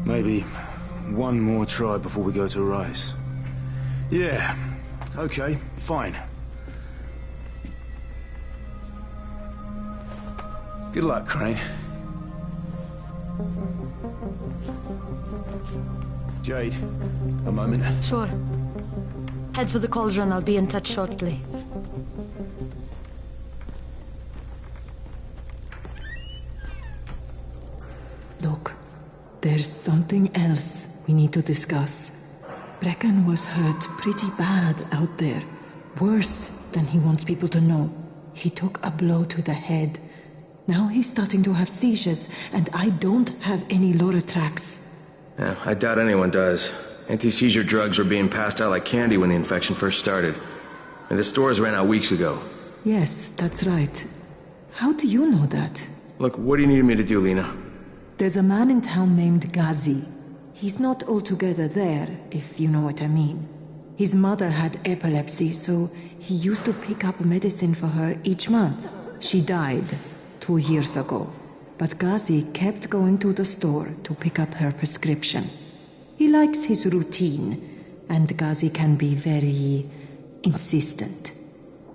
Maybe one more try before we go to Rice. Yeah, okay, fine. Good luck, Crane. Jade, a moment. Sure. Head for the cauldron, I'll be in touch shortly. Look, there's something else we need to discuss. Brecken was hurt pretty bad out there. Worse than he wants people to know. He took a blow to the head. Now he's starting to have seizures, and I don't have any Loratrax. Yeah, I doubt anyone does. Anti-seizure drugs were being passed out like candy when the infection first started. And the stores ran out weeks ago. Yes, that's right. How do you know that? Look, what do you need me to do, Lena? There's a man in town named Ghazi. He's not altogether there, if you know what I mean. His mother had epilepsy, so he used to pick up medicine for her each month. She died 2 years ago, but Ghazi kept going to the store to pick up her prescription. He likes his routine, and Ghazi can be very insistent.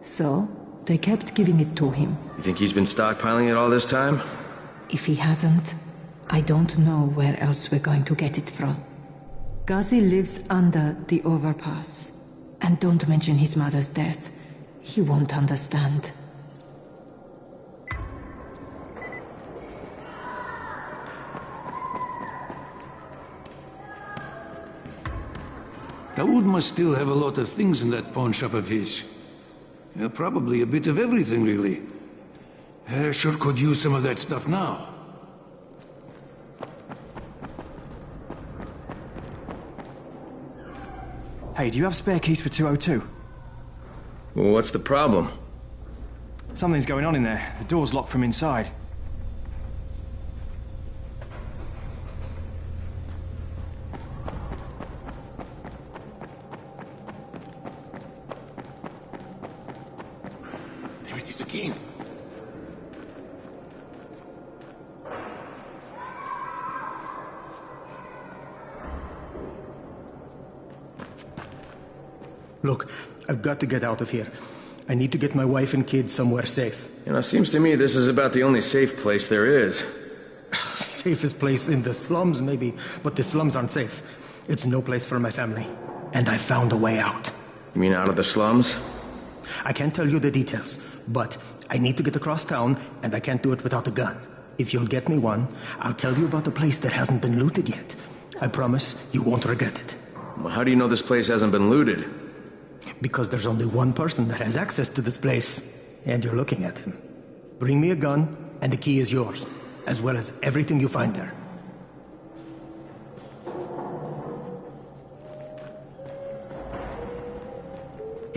So, they kept giving it to him. You think he's been stockpiling it all this time? If he hasn't, I don't know where else we're going to get it from. Ghazi lives under the overpass. And don't mention his mother's death. He won't understand. Daoud must still have a lot of things in that pawn shop of his. Yeah, probably a bit of everything, really. Sure could use some of that stuff now. Hey, do you have spare keys for 202? Well, what's the problem? Something's going on in there. The door's locked from inside. There it is again. Look, I've got to get out of here. I need to get my wife and kids somewhere safe. You know, seems to me this is about the only safe place there is. Safest place in the slums, maybe, but the slums aren't safe. It's no place for my family. And I found a way out. You mean out of the slums? I can't tell you the details, but I need to get across town, and I can't do it without a gun. If you'll get me one, I'll tell you about a place that hasn't been looted yet. I promise you won't regret it. Well, how do you know this place hasn't been looted? Because there's only one person that has access to this place, and you're looking at him. Bring me a gun, and the key is yours, as well as everything you find there.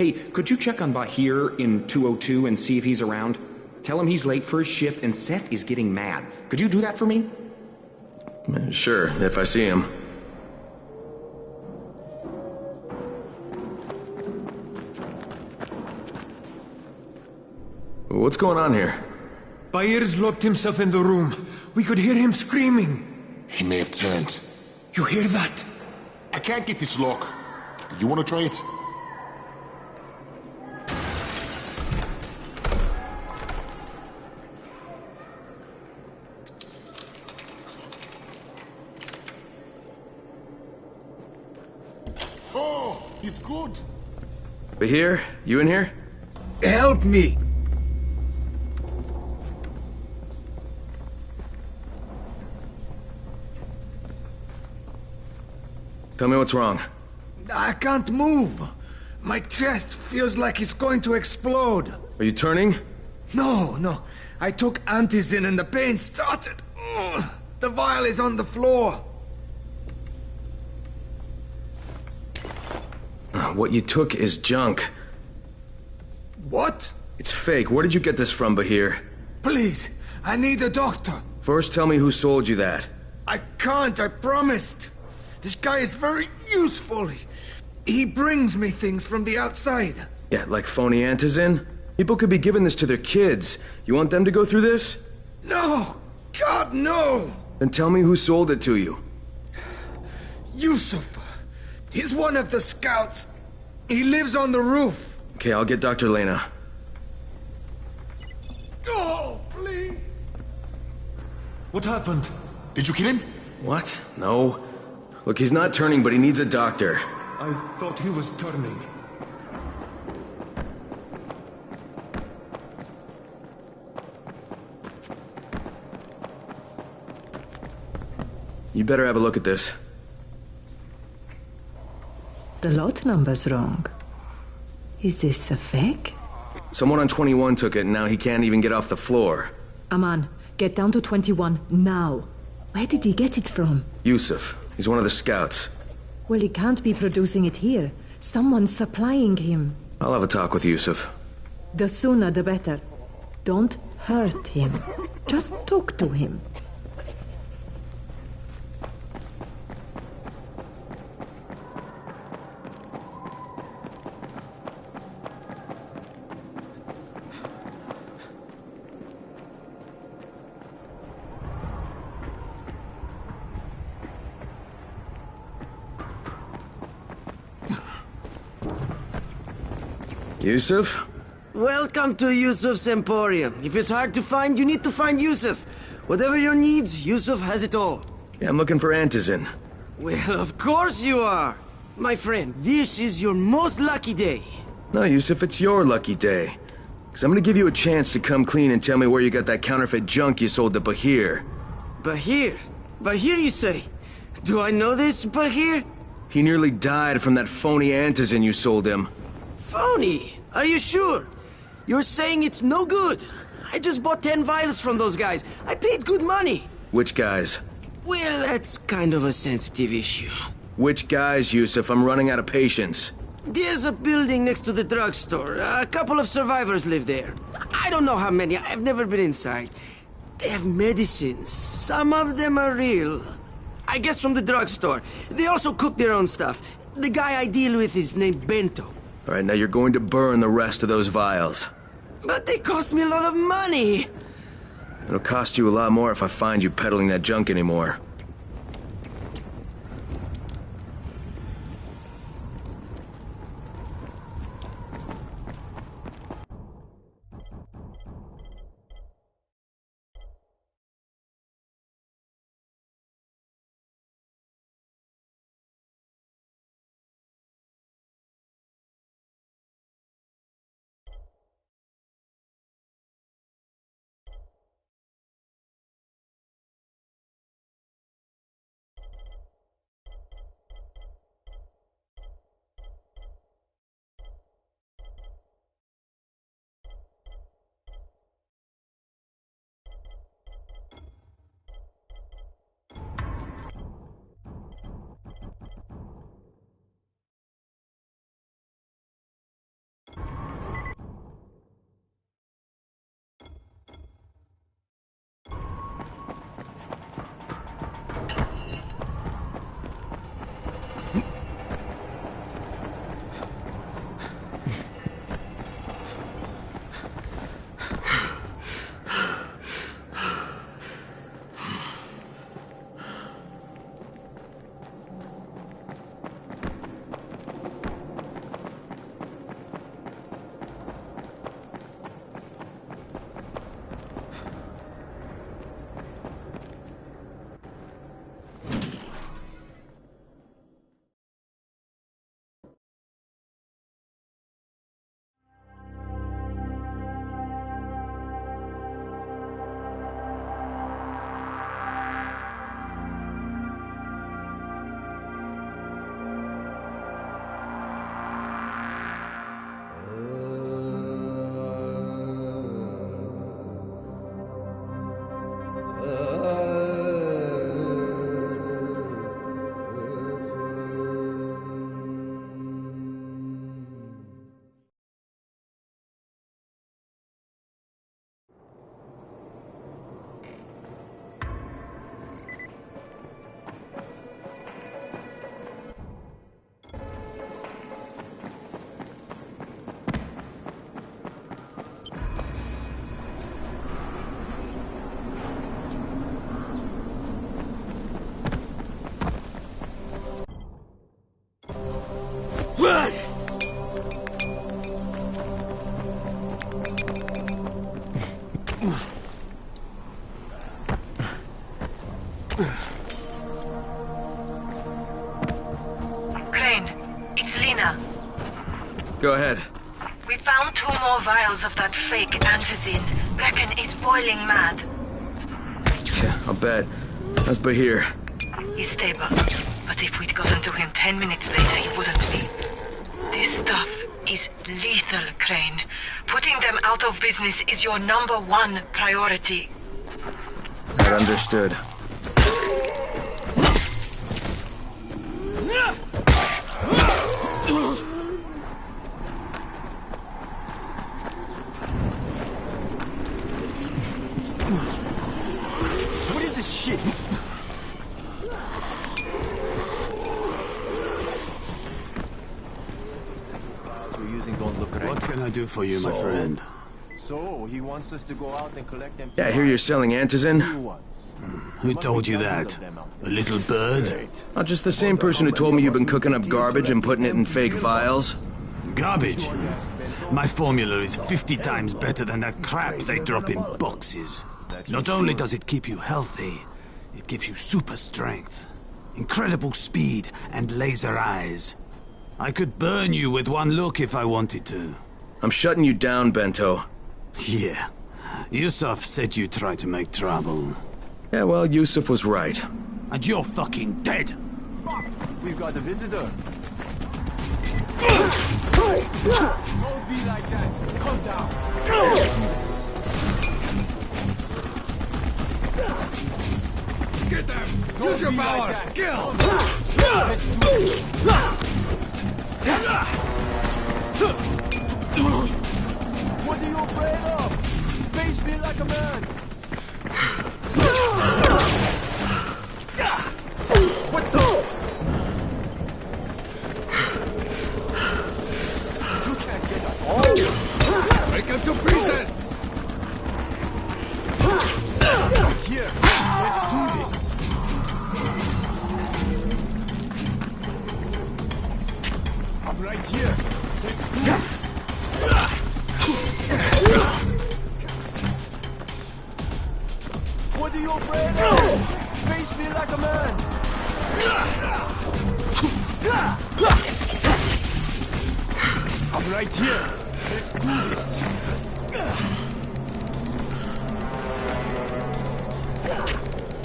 Hey, could you check on Bahir in 202 and see if he's around? Tell him he's late for his shift and Seth is getting mad. Could you do that for me? Sure, if I see him. What's going on here? Bahir's locked himself in the room. We could hear him screaming. He may have turned. You hear that? I can't get this lock. You want to try it? Oh, he's good. Bahir, you in here? Help me! Tell me what's wrong. I can't move. My chest feels like it's going to explode. Are you turning? No. I took antizin and the pain started. Ugh. The vial is on the floor. What you took is junk. What? It's fake. Where did you get this from, Bahir? Please, I need a doctor. First, tell me who sold you that. I can't, I promised. This guy is very useful. He brings me things from the outside. Yeah, like phony antizin? People could be giving this to their kids. You want them to go through this? No! God, no! Then tell me who sold it to you. Yusuf. He's one of the scouts. He lives on the roof. Okay, I'll get Dr. Lena. Oh, please. What happened? Did you kill him? What? No. Look, he's not turning, but he needs a doctor. I thought he was turning. You better have a look at this. The lot number's wrong. Is this a fake? Someone on 21 took it, and now he can't even get off the floor. Aman, get down to 21 now. Where did he get it from? Yusuf. He's one of the scouts. Well, he can't be producing it here. Someone's supplying him. I'll have a talk with Yusuf. The sooner the better. Don't hurt him. Just talk to him. Yusuf? Welcome to Yusuf's Emporium. If it's hard to find, you need to find Yusuf. Whatever your needs, Yusuf has it all. Yeah, I'm looking for antizin. Well, of course you are. My friend, this is your most lucky day. No, Yusuf, it's your lucky day. Because I'm gonna give you a chance to come clean and tell me where you got that counterfeit junk you sold to Bahir. Bahir? Bahir, you say? Do I know this, Bahir? He nearly died from that phony antizin you sold him. Phony? Are you sure? You're saying it's no good. I just bought 10 vials from those guys. I paid good money. Which guys? Well, that's kind of a sensitive issue. Which guys, Yusuf? I'm running out of patience. There's a building next to the drugstore. A couple of survivors live there. I don't know how many. I've never been inside. They have medicines. Some of them are real. I guess from the drugstore. They also cook their own stuff. The guy I deal with is named Bento. All right, now you're going to burn the rest of those vials. But they cost me a lot of money. It'll cost you a lot more if I find you peddling that junk anymore. Go ahead. We found 2 more vials of that fake antizin. Brecken is boiling mad. Yeah, I'll bet. How's Bahir? He's stable. But if we'd gotten to him 10 minutes later, he wouldn't be. This stuff is lethal, Crane. Putting them out of business is your #1 priority. Right, understood. What is this shit? What can I do for you, my friend? So, he wants us to go out and collect them. Yeah, I hear you're selling antizin. Who told you that? A little bird? Not just the same person who told me you've been cooking up garbage and putting it in fake vials. Garbage? My formula is 50 times better than that crap they drop in boxes. Not only does it keep you healthy, it gives you super strength, incredible speed, and laser eyes. I could burn you with one look if I wanted to. I'm shutting you down, Bento. Yeah. Yusuf said you tried to make trouble. Yeah, well, Yusuf was right. And you're fucking dead! We've got a visitor. Don't be like that. Calm down. Get them! Use your power! Kill! Let's do it. What are you afraid of? Face me like a man. What the? You can't get us all. Break them to pieces! Here, let's do this. I'm right here. Let's do this. What are you afraid of? Face me like a man. I'm right here. Let's do this.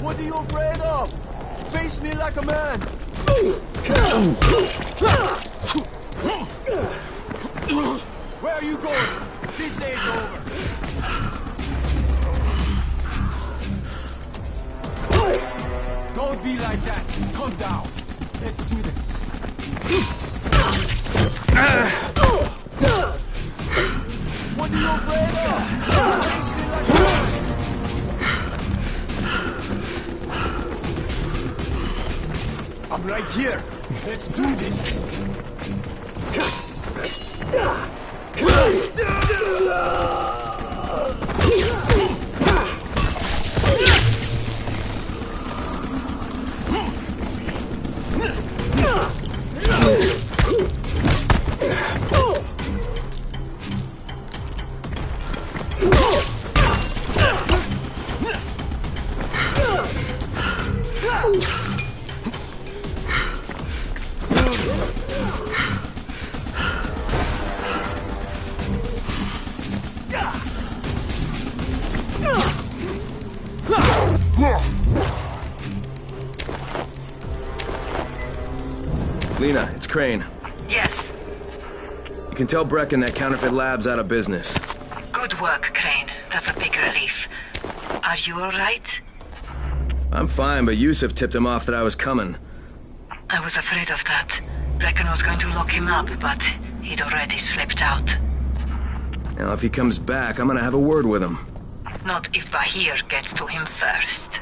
What are you afraid of? Face me like a man. Where are you going? This day is over. Don't be like that. Calm down. Let's do this. What are you afraid of? Face me like a man. I'm right here. Let's do this. Lena, it's Crane. Yes. You can tell Brecken that counterfeit lab's out of business. Good work, Crane. That's a big relief. Are you alright? I'm fine, but Yusuf tipped him off that I was coming. I was afraid of that. Brecken was going to lock him up, but he'd already slipped out. Now, if he comes back, I'm gonna have a word with him. Not if Bahir gets to him first.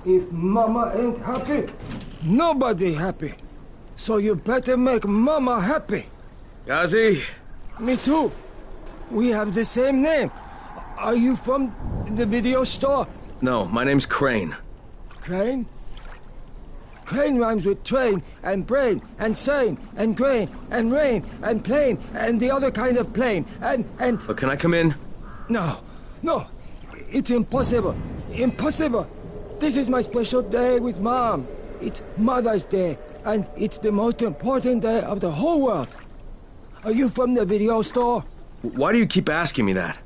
If Mama ain't happy, nobody happy. So you better make Mama happy. Ghazi? Me too. We have the same name. Are you from the video store? No, my name's Crane. Crane? Crane rhymes with train, and brain, and sane, and grain, and rain, and plane, and the other kind of plane, and... But can I come in? No, no. It's impossible. Impossible. This is my special day with Mom. It's Mother's Day, and it's the most important day of the whole world. Are you from the video store? Why do you keep asking me that?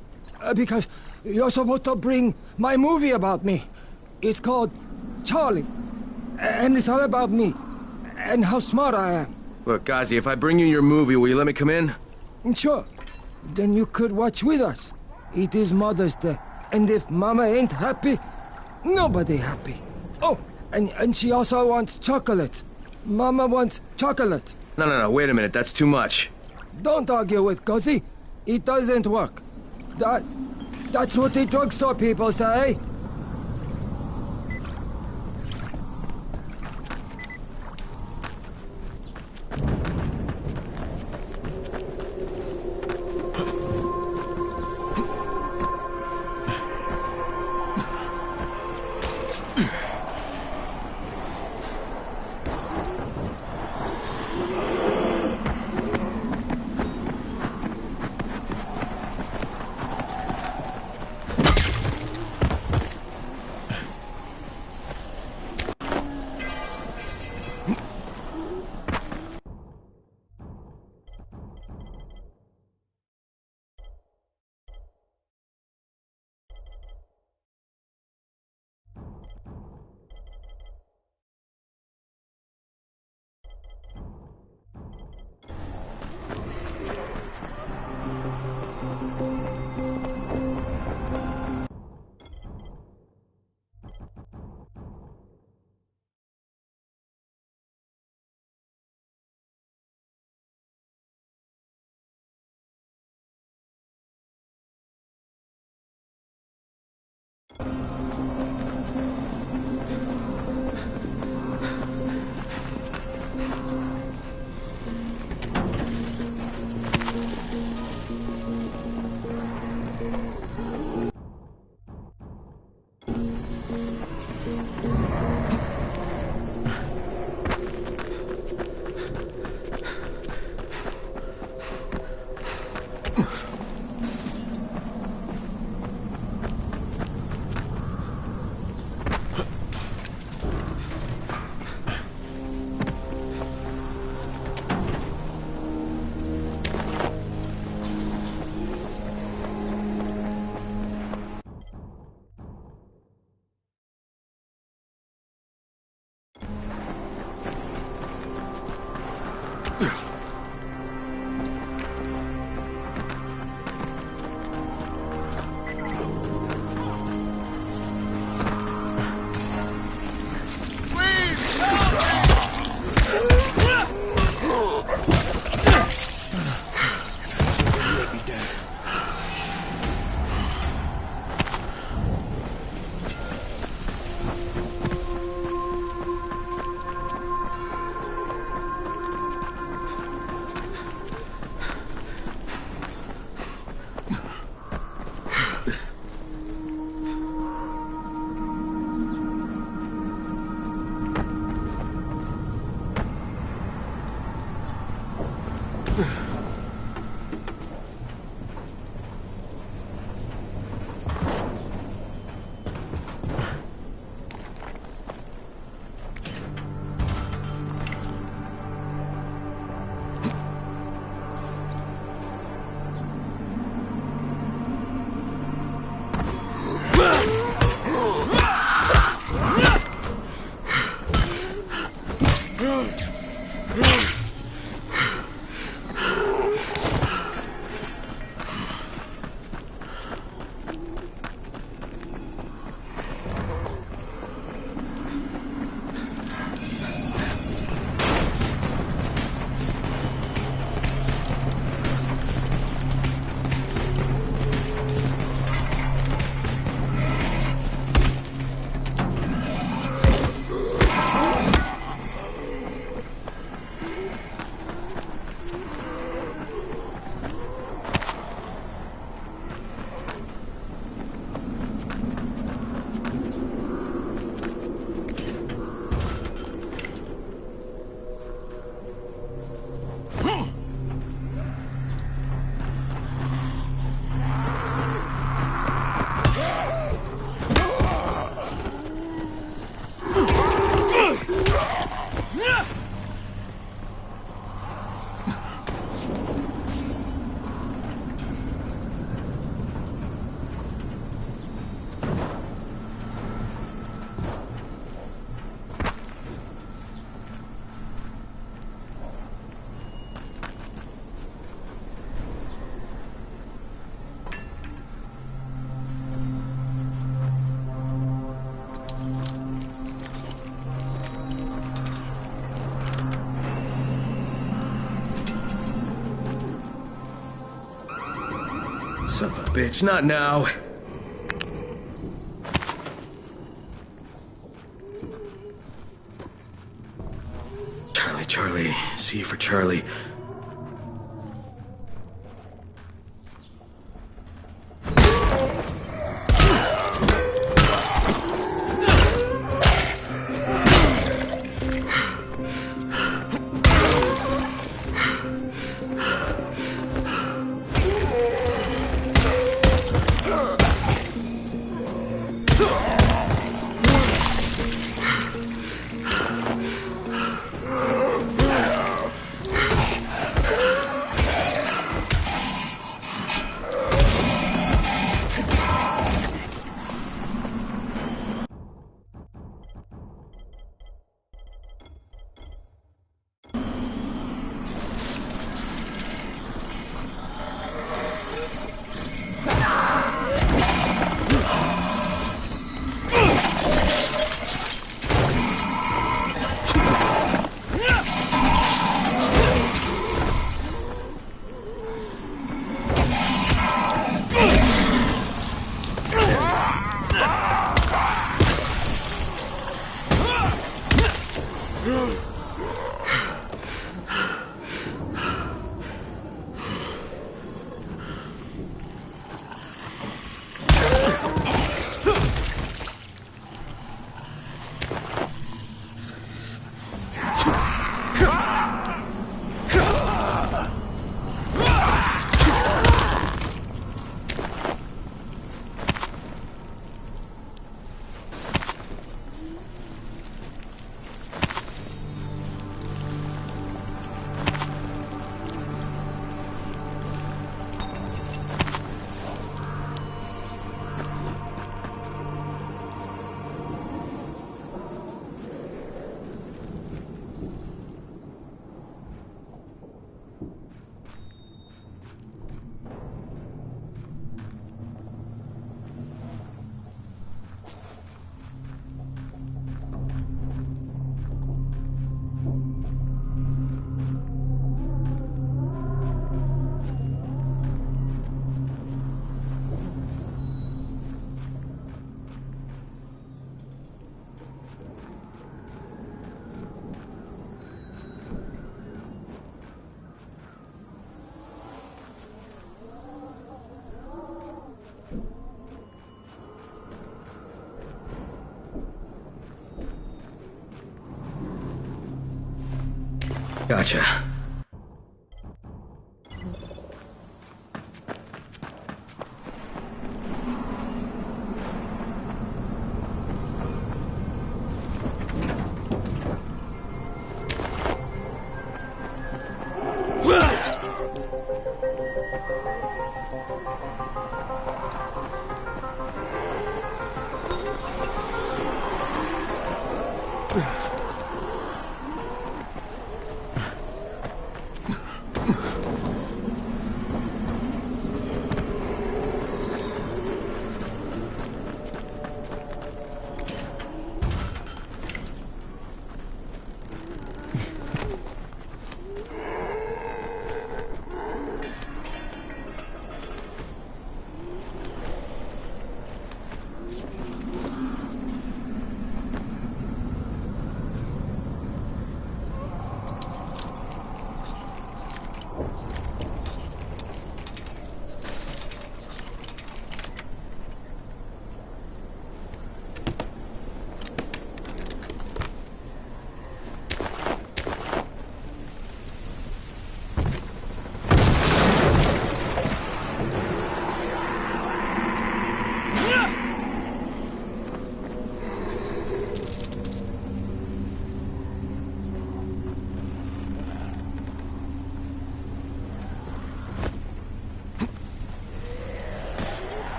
Because you're supposed to bring my movie about me. It's called Charlie. And it's all about me. And how smart I am. Look, Ghazi, if I bring you your movie, will you let me come in? Sure. Then you could watch with us. It is Mother's Day. And if Mama ain't happy, nobody happy. Oh, and she also wants chocolate. Mama wants chocolate. No, wait a minute. That's too much. Don't argue with Ghazi. It doesn't work. That's what the drugstore people say. Son of a bitch, not now. Charlie, C for Charlie. Gotcha.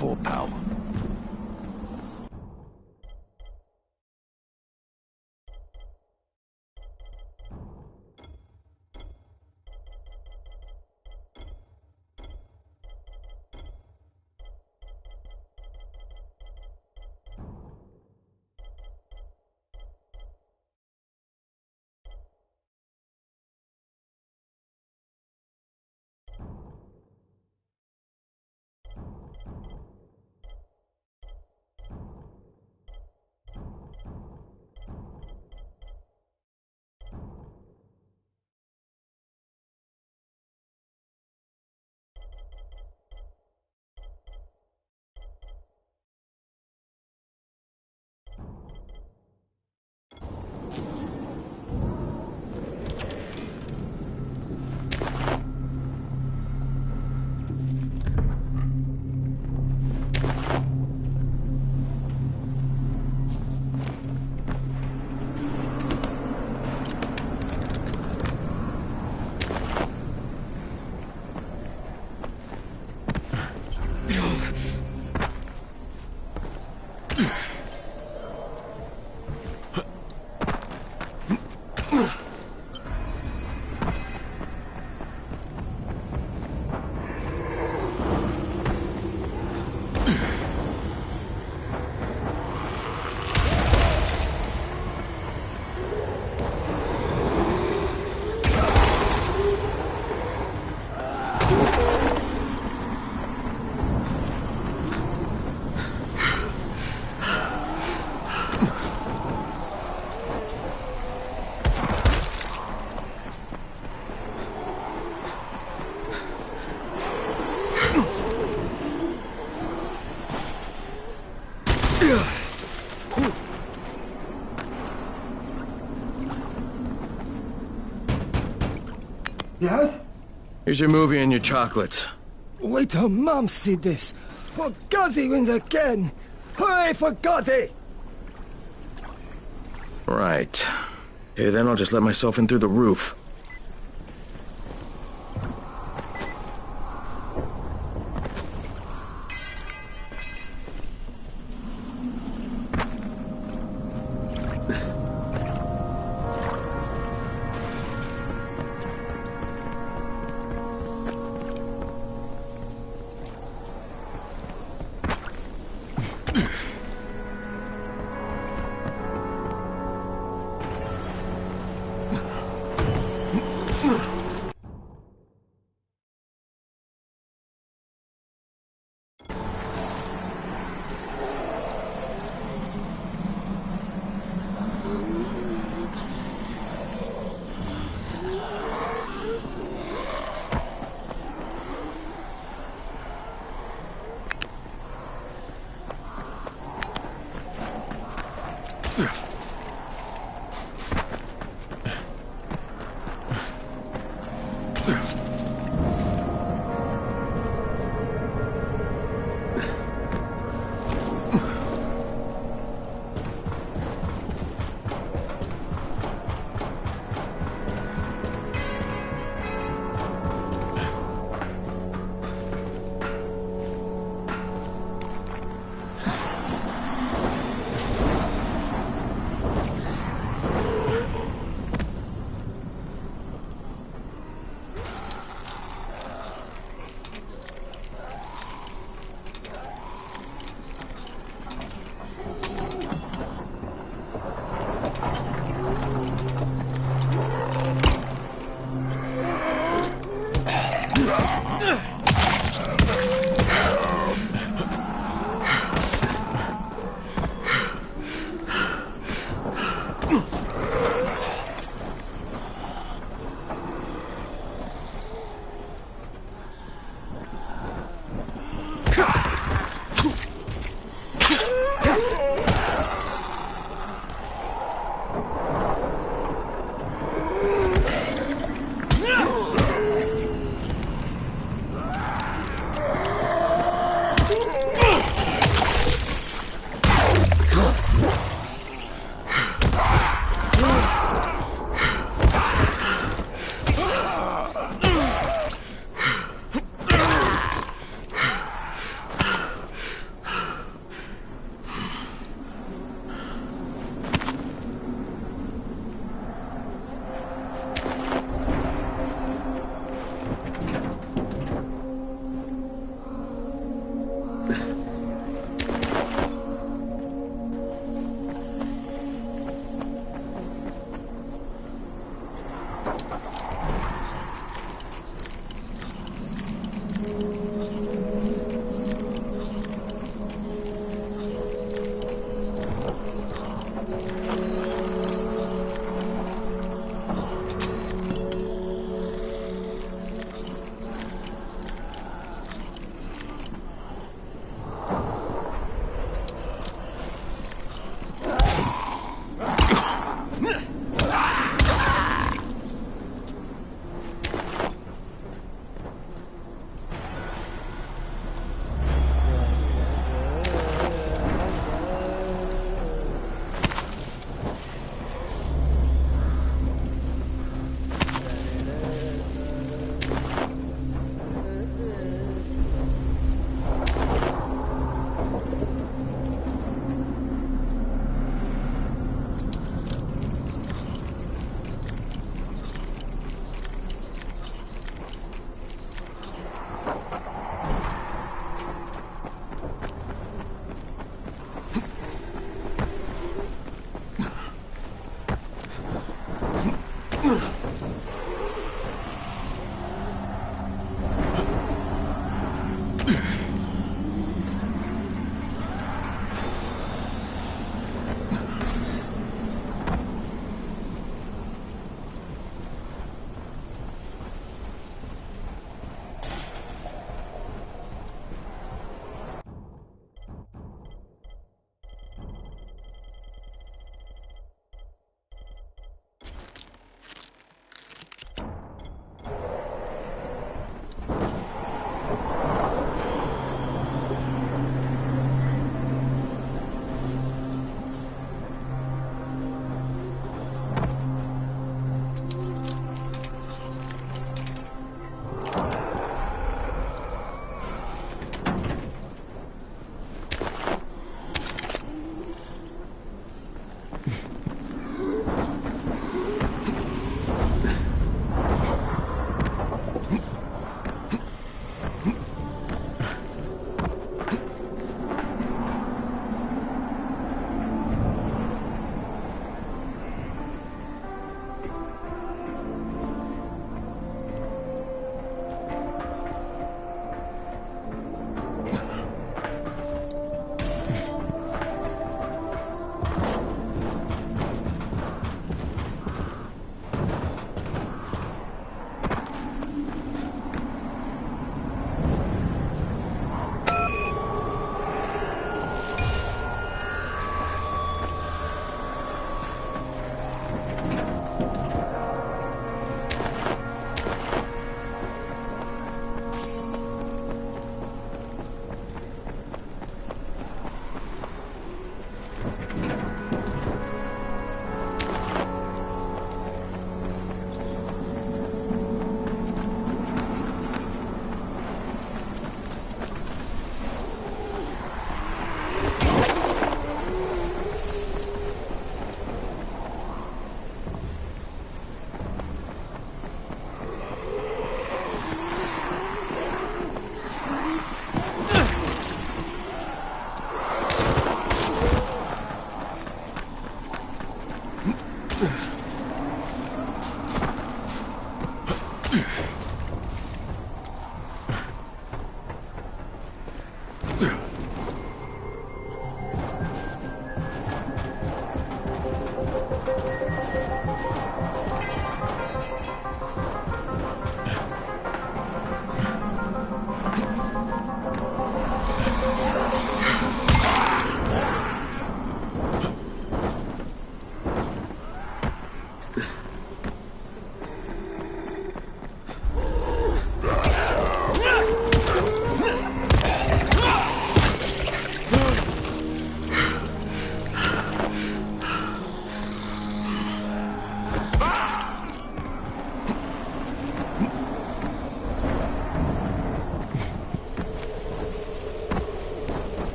for, pal? Yes? Here's your movie and your chocolates. Wait till Mom see this. Oh, Ghazi wins again. Hooray for Ghazi! Right. Okay, then I'll just let myself in through the roof.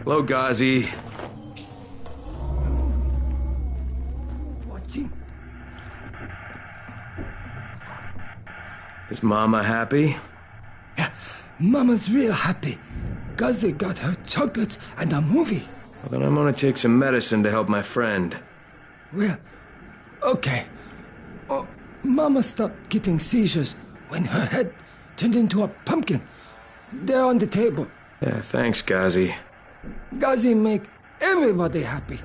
Hello, Ghazi. Watching. Is Mama happy? Mama's real happy. Gazi got her chocolates and a movie. Well, then I'm gonna take some medicine to help my friend. Well, okay. Oh, Mama stopped getting seizures when her head turned into a pumpkin. They're on the table. Yeah, thanks, Gazi. Gazi make everybody happy.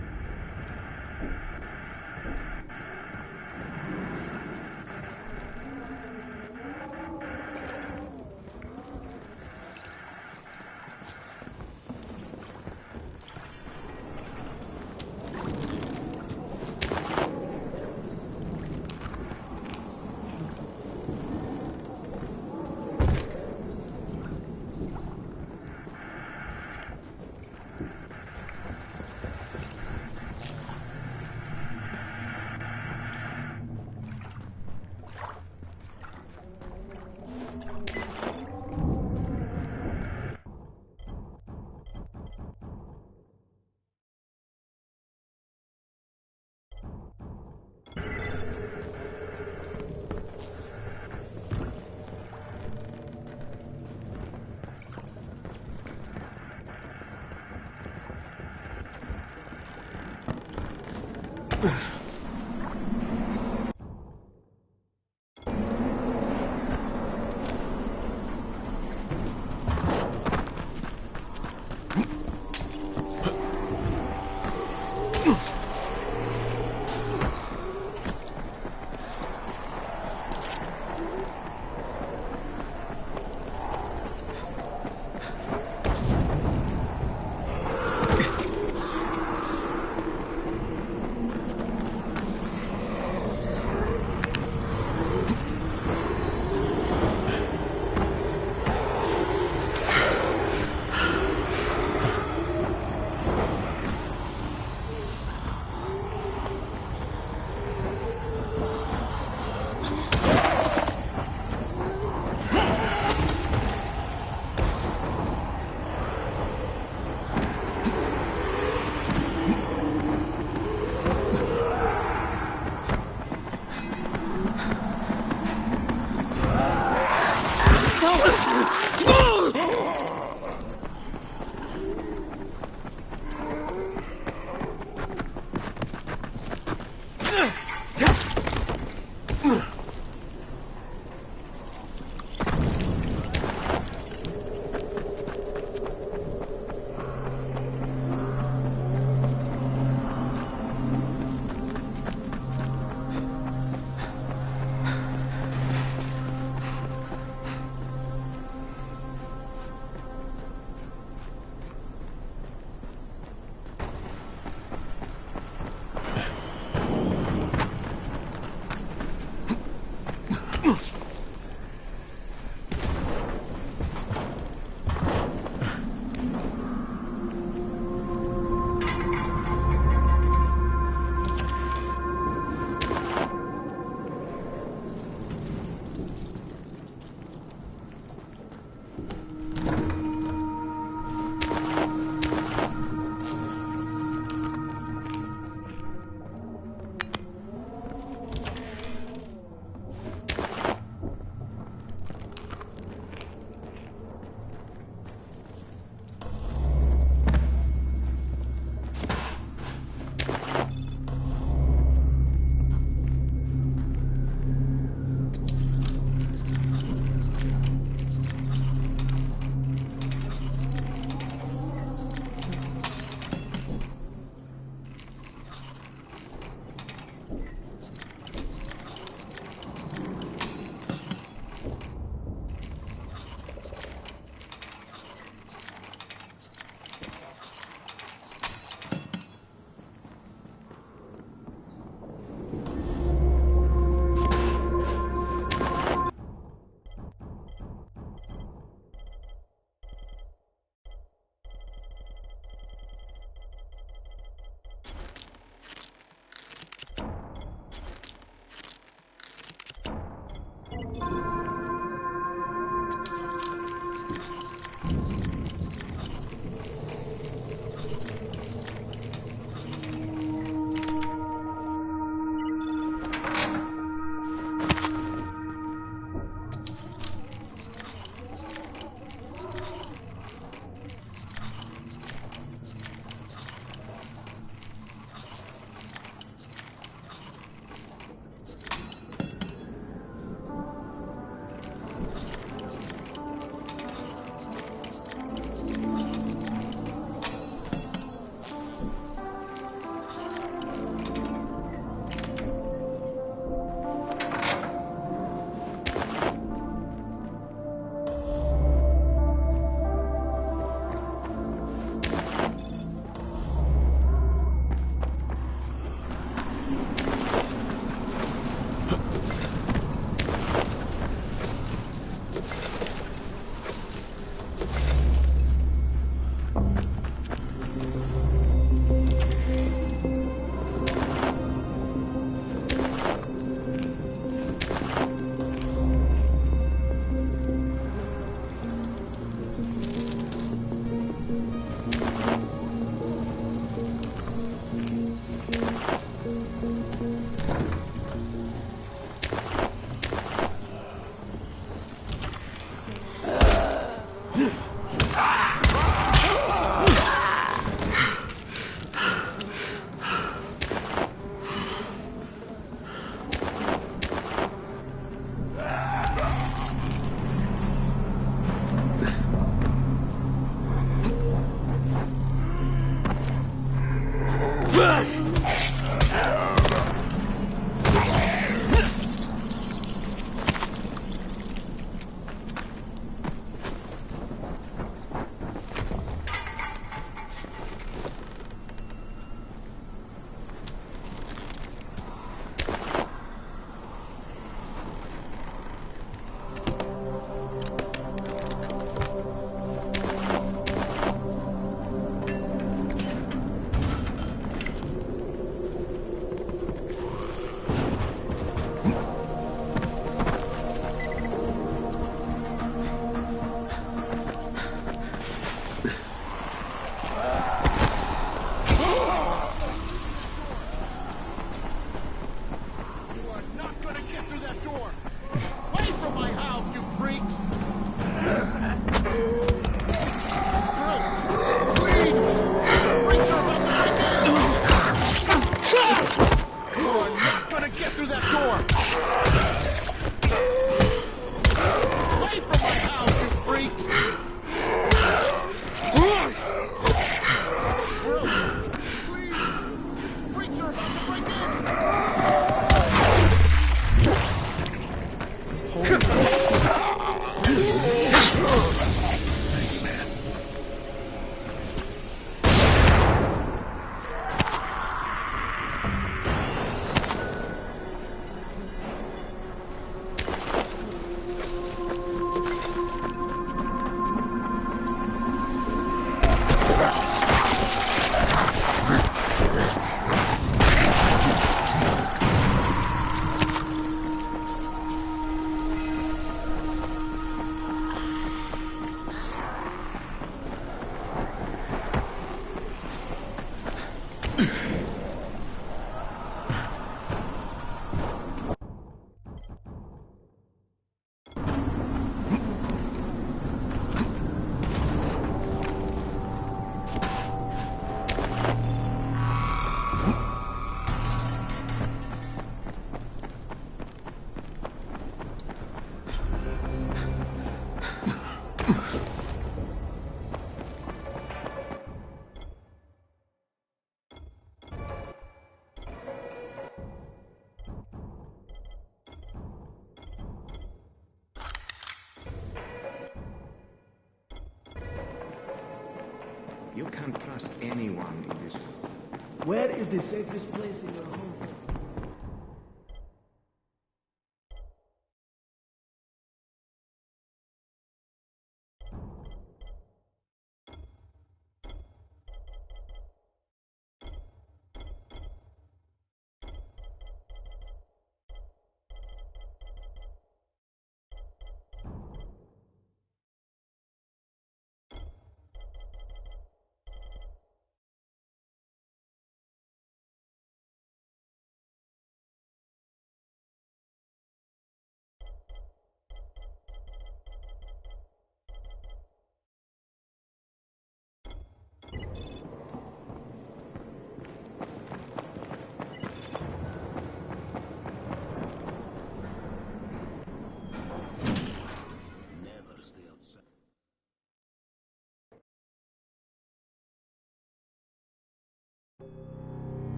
You can't trust anyone in this world. Where is the safest place in your home?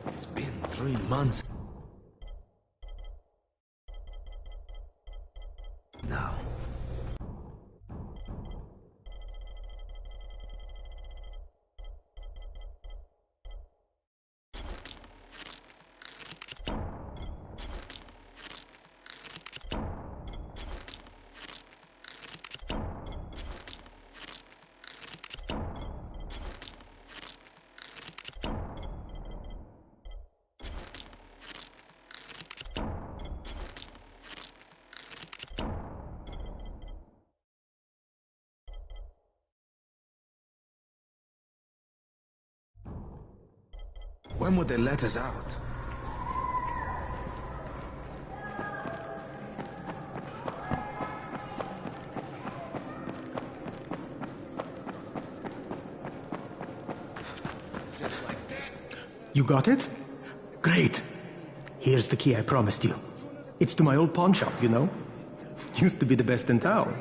It's been 3 months. Now. When would they let us out? Just like that. You got it? Great. Here's the key I promised you. It's to my old pawn shop, you know? Used to be the best in town.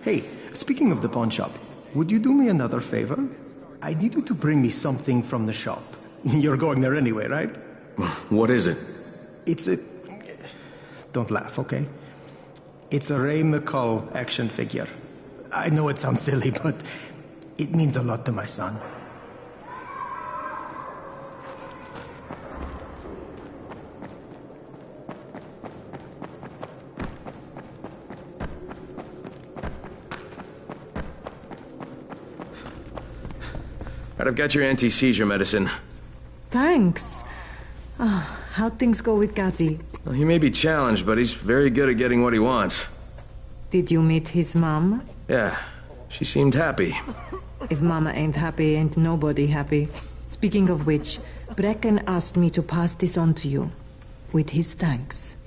Hey, speaking of the pawn shop, would you do me another favor? I need you to bring me something from the shop. You're going there anyway, right? What is it? It's a... Don't laugh, okay? It's a Ray McCall action figure. I know it sounds silly, but it means a lot to my son. Right, I've got your anti-seizure medicine. Thanks. How'd things go with Ghazi? Well, he may be challenged, but he's very good at getting what he wants. Did you meet his mom? Yeah, she seemed happy. If Mama ain't happy, ain't nobody happy. Speaking of which, Brecken asked me to pass this on to you, with his thanks.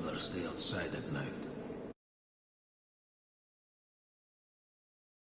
travelers stay outside at night.